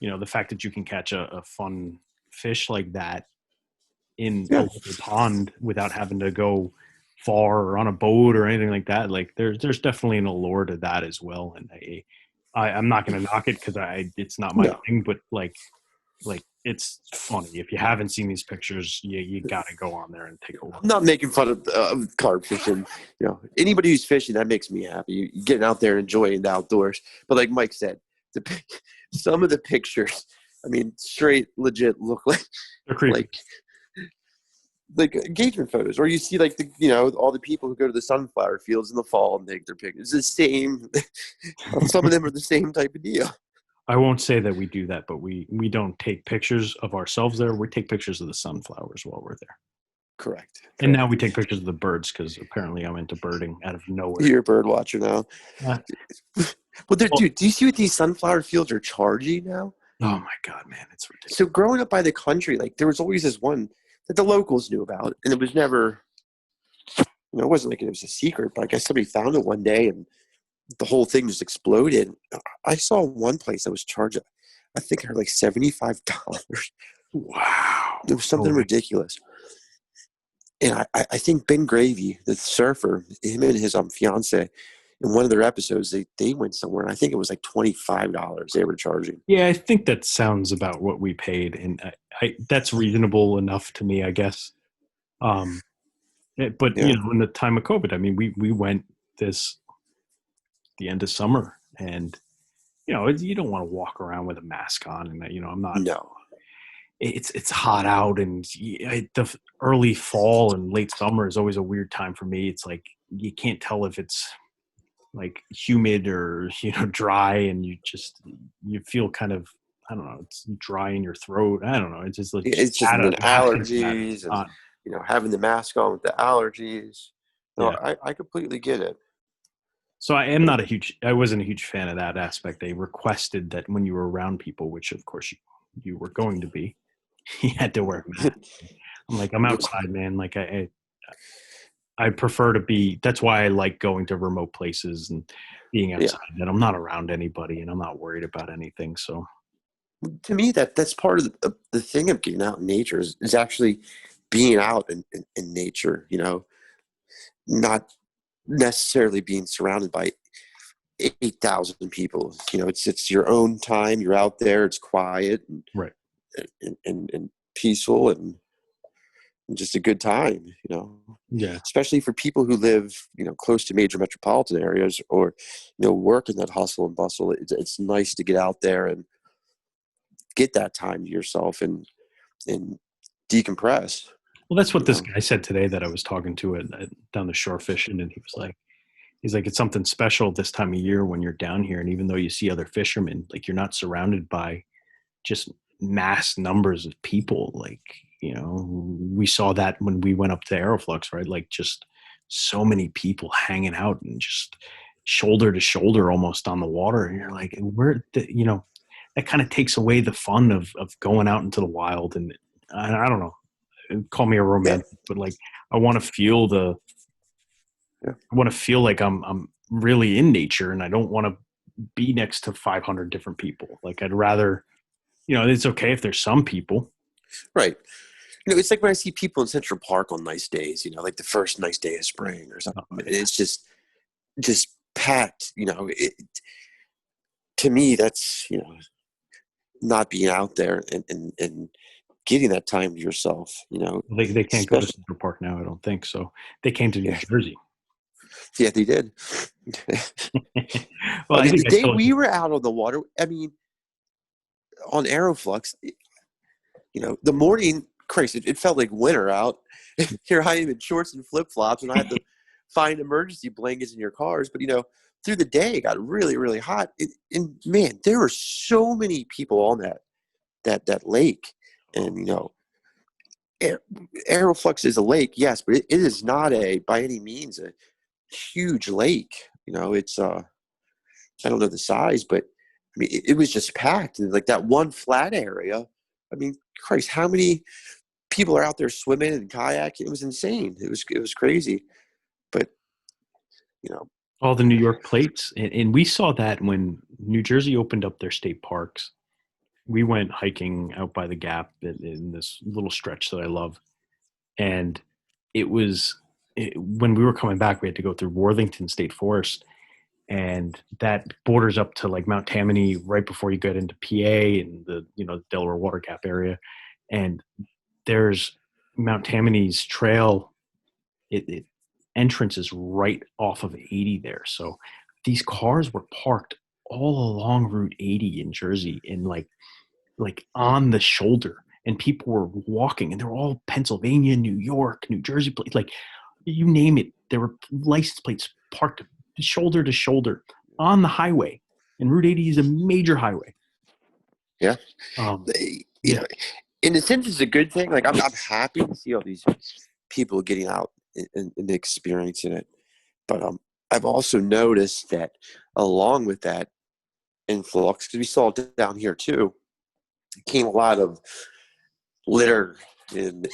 the fact that you can catch a fun fish like that in a local pond without having to go far or on a boat or anything like that, like, there's definitely an allure to that as well. And I'm not going to knock it because it's not my thing, but like it's funny. If you haven't seen these pictures, you got to go on there and take a look. I'm not making fun of carp fishing. Anybody who's fishing, that makes me happy. You getting out there and enjoying the outdoors. But like Mike said, some of the pictures, I mean, straight legit look like they're creepy. Like engagement photos, or you see like all the people who go to the sunflower fields in the fall and take their pictures. It's the same. Some of them are the same type of deal. I won't say that we do that, but we don't take pictures of ourselves there. We take pictures of the sunflowers while we're there. Correct. And now we take pictures of the birds because apparently I'm into birding out of nowhere. You're a bird watcher now. Dude, do you see what these sunflower fields are charging now? Oh my God, man, it's ridiculous. So growing up by the country, like, there was always this one that the locals knew about, and it was never, it wasn't like it was a secret, but I guess somebody found it one day and the whole thing just exploded. I saw one place that was charged, I think I heard like $75. Wow. It was something ridiculous. And I think Ben Gravy, the surfer, him and his fiance, in one of their episodes, they went somewhere, and I think it was like $25 they were charging. Yeah, I think that sounds about what we paid, and that's reasonable enough to me, I guess. But in the time of COVID, I mean, we went the end of summer, and you don't want to walk around with a mask on, and I'm not. No. It's hot out, and the early fall and late summer is always a weird time for me. It's like you can't tell if it's like humid or dry, and you feel kind of, I don't know, it's dry in your throat. I don't know. It's just like allergies and having the mask on with the allergies. No, yeah. I completely get it. So I wasn't a huge fan of that aspect. They requested that when you were around people, which of course you were going to be, you had to wear a mask. I'm like, I'm outside, man. Like I prefer to be, that's why I like going to remote places and being outside, and I'm not around anybody and I'm not worried about anything. So to me, that's part of the thing of getting out in nature is actually being out in nature, not necessarily being surrounded by 8,000 people. It's your own time. You're out there. It's quiet and, right. and peaceful and just a good time, Yeah. Especially for people who live, close to major metropolitan areas or, work in that hustle and bustle. It's nice to get out there and get that time to yourself and decompress. Well, that's what this guy said today that I was talking to down the shore fishing, and he's like, it's something special this time of year when you're down here, and even though you see other fishermen, like, you're not surrounded by just mass numbers of people. Like, we saw that when we went up to Aeroflux, right? Like, just so many people hanging out and just shoulder to shoulder almost on the water, and you're like, that kind of takes away the fun of going out into the wild. And I don't know. Call me a romantic, but like, I want to feel like I'm really in nature, and I don't want to be next to 500 different people. Like, I'd rather, it's okay if there's some people. Right. It's like when I see people in Central Park on nice days, like the first nice day of spring or something. It's just packed, to me, that's, not being out there and getting that time to yourself, They can't go to especially, Central Park now, I don't think so. They came to New yeah, Jersey. yeah, they did. Well, I I mean, think the I day told we you. were out on the water, I mean, on Aeroflux, the morning, Christ, it felt like winter out. Here I am in shorts and flip-flops, and I had to find emergency blankets in your cars. But, through the day, it got really, really hot. And, man, there were so many people on that lake. And, Aeroflux is a lake, yes, but it is not by any means a huge lake. It's I don't know the size, but I mean it was just packed, and like that one flat area. I mean, Christ, how many people are out there swimming and kayaking? It was insane. It was crazy. But All the New York plates. And we saw that when New Jersey opened up their state parks. We went hiking out by the Gap in this little stretch that I love. And when we were coming back, we had to go through Worthington State Forest. And that borders up to like Mount Tammany right before you get into PA and the Delaware Water Gap area. And there's Mount Tammany's trail. It entrance is right off of 80 there. So these cars were parked all along Route 80 in Jersey and like on the shoulder, and people were walking, and they're all Pennsylvania, New York, New Jersey plates, like you name it. There were license plates parked shoulder to shoulder on the highway, and Route 80 is a major highway. yeah, Yeah. In a sense, it's a good thing. Like I'm happy to see all these people getting out and experiencing it. But I've also noticed that along with that influx, because we saw it down here too, came a lot of litter and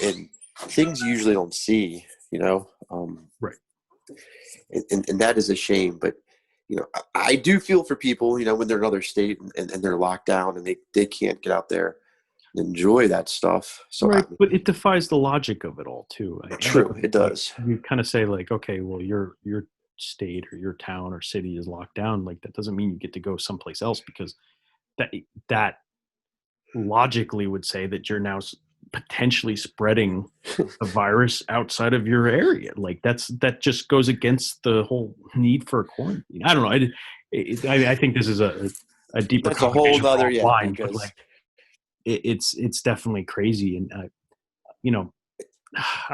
things you usually don't see, Right. and that is a shame. But I do feel for people, when they're in another state and they're locked down and they can't get out there and enjoy that stuff. So Right, but it defies the logic of it all too. true, it does. You kind of say like, okay, well, your state or your town or city is locked down. Like that doesn't mean you get to go someplace else, because that logically would say that you're now potentially spreading a virus outside of your area. Like that just goes against the whole need for a quarantine. I don't know. I think this is a deeper That's a whole conversation nother, offline, but because like it's definitely crazy. And I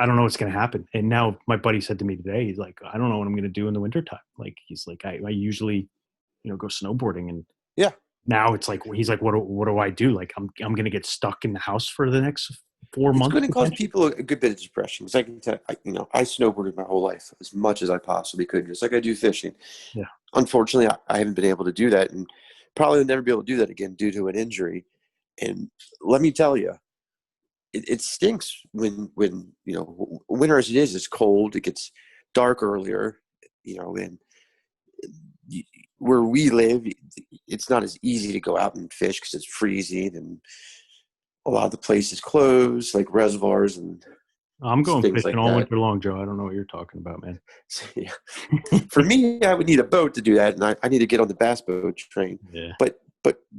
don't know what's going to happen. And now my buddy said to me today, he's like, I don't know what I'm going to do in the wintertime. Like, he's like, I usually, go snowboarding. And yeah. now it's like, he's like, what do I do? Like, I'm going to get stuck in the house for the next 4 months. It's going to cause people a good bit of depression. Because I can tell, I snowboarded my whole life as much as I possibly could, just like I do fishing. Yeah. Unfortunately, I haven't been able to do that, and probably will never be able to do that again due to an injury. And let me tell you, it stinks when winter as it is. It's cold. It gets dark earlier. And where we live, it's not as easy to go out and fish because it's freezing, and a lot of the places closed, like reservoirs and I'm going things fishing like all that. winter long, Joe. I don't know what you're talking about, man. So, yeah. For me, I would need a boat to do that, and I need to get on the bass boat train. Yeah. But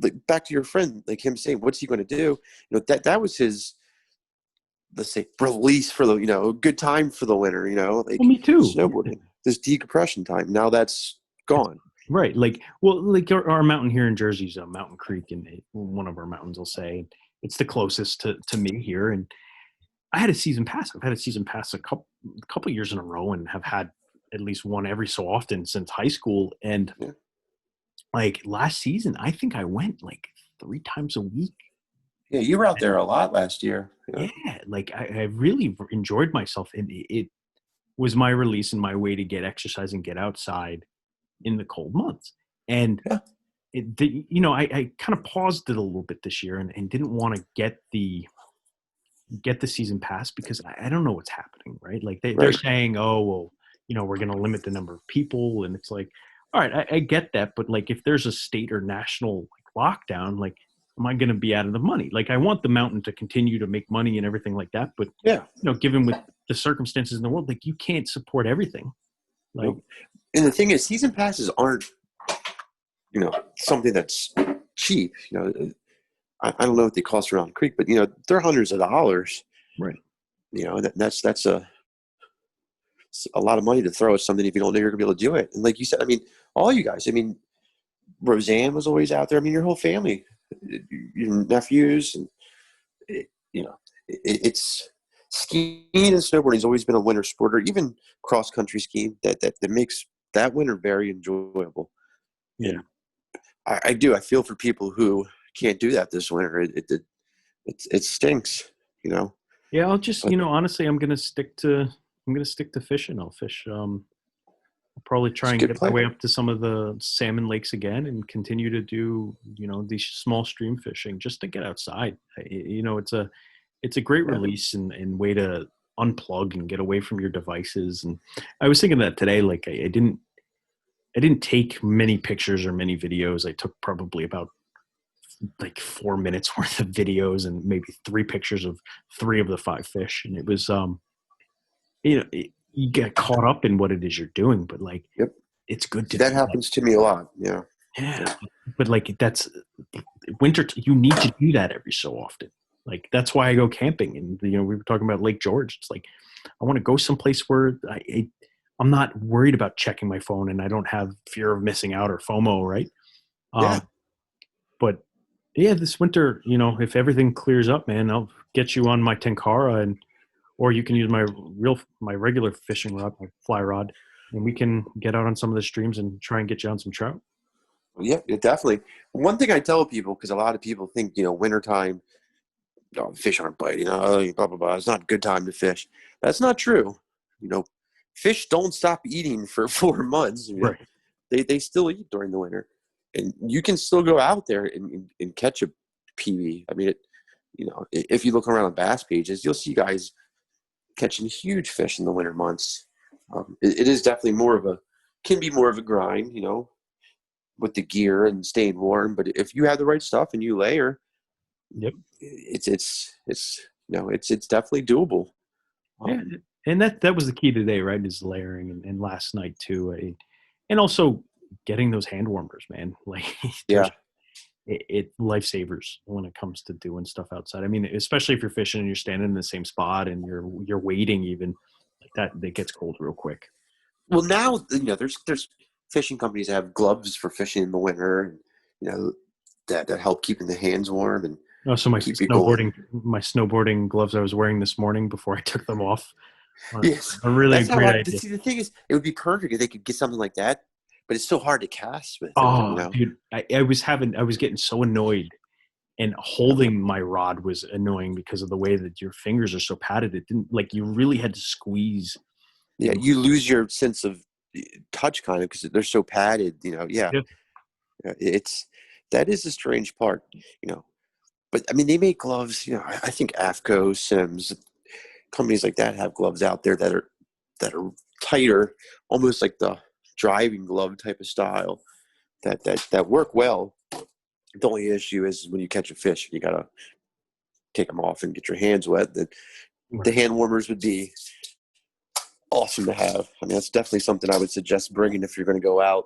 like, back to your friend, like him saying, what's he going to do? That was his, let's say, release for the, a good time for the winter, like Well, me too. snowboarding, this decompression time. Now that's gone. Right. Like, well, like our mountain here in Jersey is a Mountain Creek, and one of our mountains will say it's the closest to me here. And I had a season pass. I've had a season pass a couple years in a row, and have had at least one every so often since high school. And like last season, I think I went like 3 times a week. Yeah, you were out there a lot last year. Yeah, like I really enjoyed myself, and it was my release and my way to get exercise and get outside in the cold months. And I kind of paused it a little bit this year, and didn't want to get the season pass because I don't know what's happening, right? Like they're saying, oh, well, we're going to limit the number of people. And it's like, all right, I get that. But like, if there's a state or national lockdown, like, am I going to be out of the money? Like, I want the mountain to continue to make money and everything like that. But, given with the circumstances in the world, like, you can't support everything. Like, and the thing is, season passes aren't something that's cheap. I don't know what they cost around the creek, but they're hundreds of dollars. Right. That's a lot of money to throw at something if you don't know you're gonna be able to do it. And like you said, all you guys. Roseanne was always out there. Your whole family, your nephews, and it's skiing and snowboarding has always been a winter sport, or even cross country skiing that makes that winter very enjoyable. Yeah, and I feel for people who can't do that this winter. It stinks. Yeah, I'll just But honestly, I'm gonna stick to fishing. I'll fish. I'll probably it's try a and good get my play. way up to some of the salmon lakes again and continue to do these small stream fishing just to get outside. It's a great Yeah. release and way to unplug and get away from your devices. And I was thinking that today, like I didn't take many pictures or many videos. I took probably about like 4 minutes worth of videos and maybe 3 pictures of 3 of the 5 fish. And it was, you get caught up in what it is you're doing, but like, Yep. it's good to That do happens to me a lot. Yeah. Yeah. But like, that's winter. You need to do that every so often. Like, that's why I go camping. And, we were talking about Lake George. It's like, I want to go someplace where I'm not worried about checking my phone and I don't have fear of missing out or FOMO. Right. Yeah. But yeah, this winter, if everything clears up, man, I'll get you on my Tenkara or you can use my regular fishing rod, my fly rod, and we can get out on some of the streams and try and get you on some trout. Yeah, definitely. One thing I tell people, because a lot of people think, wintertime, fish aren't biting, blah, blah, blah. It's not a good time to fish. That's not true. Fish don't stop eating for 4 months. Right. They still eat during the winter. And you can still go out there and catch a peewee. If you look around on bass pages, you'll see guys catching huge fish in the winter months. It is definitely can be more of a grind, with the gear and staying warm. But if you have the right stuff and you layer, Yep. it's definitely doable. Yeah, and that was the key today, right? Is layering and last night too, and also getting those hand warmers, man. Like, Yeah. it lifesavers when it comes to doing stuff outside. Especially if you're fishing and you're standing in the same spot and you're waiting, even like that, it gets cold real quick. Well, now there's fishing companies that have gloves for fishing in the winter, and that help keeping the hands warm and Oh, so my keep you going. snowboarding gloves I was wearing this morning before I took them off Yes, are really a that's how great idea. see, the thing is, it would be perfect if they could get something like that, but it's so hard to cast with. Oh, dude, I was getting so annoyed, and holding my rod was annoying because of the way that your fingers are so padded. It didn't, like, you really had to squeeze. Yeah, you lose your sense of touch kind of because they're so padded. Yeah, that is a strange part. But they make gloves. I think AFCO, Sims, companies like that have gloves out there that are tighter, almost like the driving glove type of style that work well. The only issue is when you catch a fish, you gotta take them off and get your hands wet. The hand warmers would be awesome to have. That's definitely something I would suggest bringing if you're going to go out,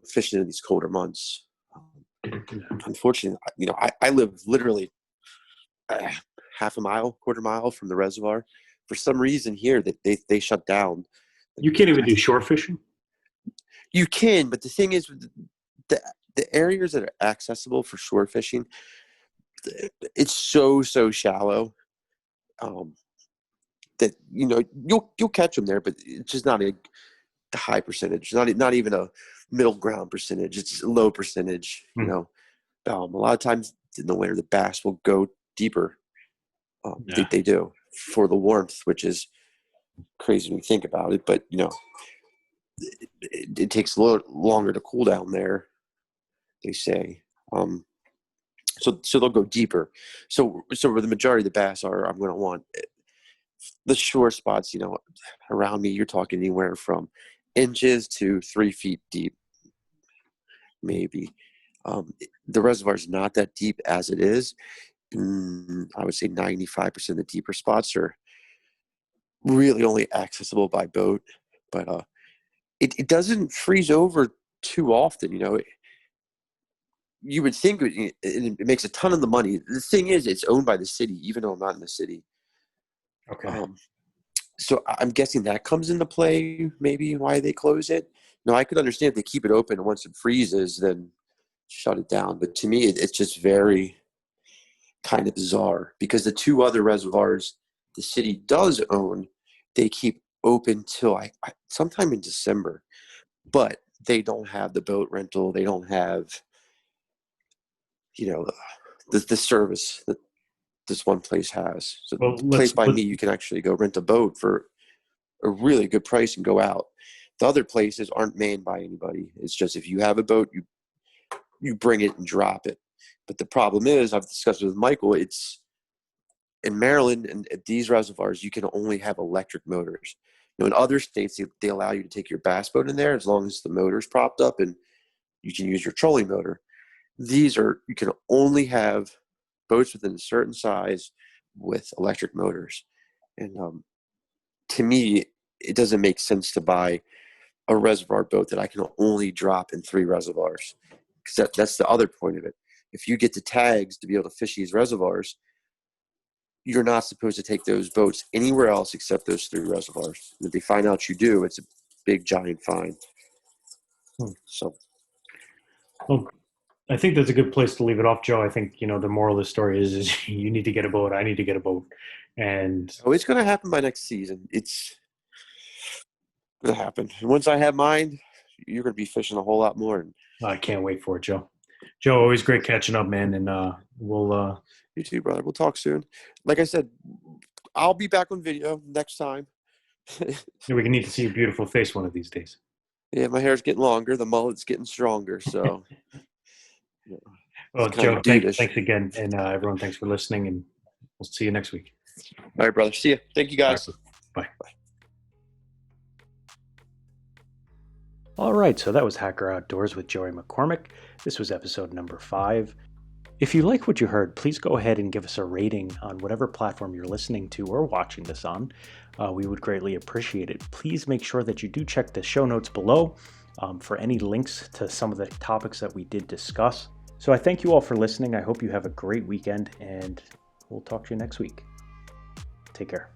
fishing in these colder months. Unfortunately, I live literally half a mile, quarter mile from the reservoir. For some reason here that they shut down. You can't even do shore fishing? You can, but the thing is, the areas that are accessible for shore fishing, it's so shallow that you'll catch them there, but it's just not a high percentage, not even a middle ground percentage. It's a low percentage. A lot of times in the winter the bass will go deeper. They do for the warmth, which is crazy when you think about it, but it takes a little longer to cool down there, they say. So they'll go deeper. So where the majority of the bass are, I'm going to want the shore spots. Around me, you're talking anywhere from inches to 3 feet deep, maybe. The reservoir is not that deep as it is. I would say 95% of the deeper spots are really only accessible by boat, but it doesn't freeze over too often. you would think it makes a ton of the money. The thing is, it's owned by the city, even though I'm not in the city. Okay. So I'm guessing that comes into play, maybe why they close it. No, I could understand if they keep it open and once it freezes, then shut it down. But to me, it's just very kind of bizarre because the two other reservoirs the city does own, they keep open till sometime in December, but they don't have the boat rental. They don't have, the service that this one place has. So Well, the place by me, you can actually go rent a boat for a really good price and go out. The other places aren't manned by anybody. It's just if you have a boat, you bring it and drop it. But the problem is, I've discussed with Michael, it's in Maryland and at these reservoirs, you can only have electric motors. In other states, they allow you to take your bass boat in there as long as the motor's propped up and you can use your trolling motor. You can only have boats within a certain size with electric motors. And to me, it doesn't make sense to buy a reservoir boat that I can only drop in 3 reservoirs. Because that's the other point of it. If you get the tags to be able to fish these reservoirs, you're not supposed to take those boats anywhere else except those 3 reservoirs. And if they find out you do, it's a big, giant fine. So, Well, I think that's a good place to leave it off, Joe. I think, the moral of the story is you need to get a boat. I need to get a boat. And it's going to happen by next season. It's going to happen. And once I have mine, you're going to be fishing a whole lot more. I can't wait for it, Joe. Joe, always great catching up, man. And we'll You too, brother. We'll talk soon. Like I said, I'll be back on video next time. we can need to see your beautiful face one of these days. Yeah, my hair's getting longer. The mullet's getting stronger. So, Well, Joe, thanks again. And everyone, thanks for listening. And we'll see you next week. All right, brother. See you. Thank you, guys. Right. Bye. All right, so that was Hacker Outdoors with Joey McCormack. This was episode number 5. If you like what you heard, please go ahead and give us a rating on whatever platform you're listening to or watching this on. We would greatly appreciate it. Please make sure that you do check the show notes below for any links to some of the topics that we did discuss. So I thank you all for listening. I hope you have a great weekend, and we'll talk to you next week. Take care.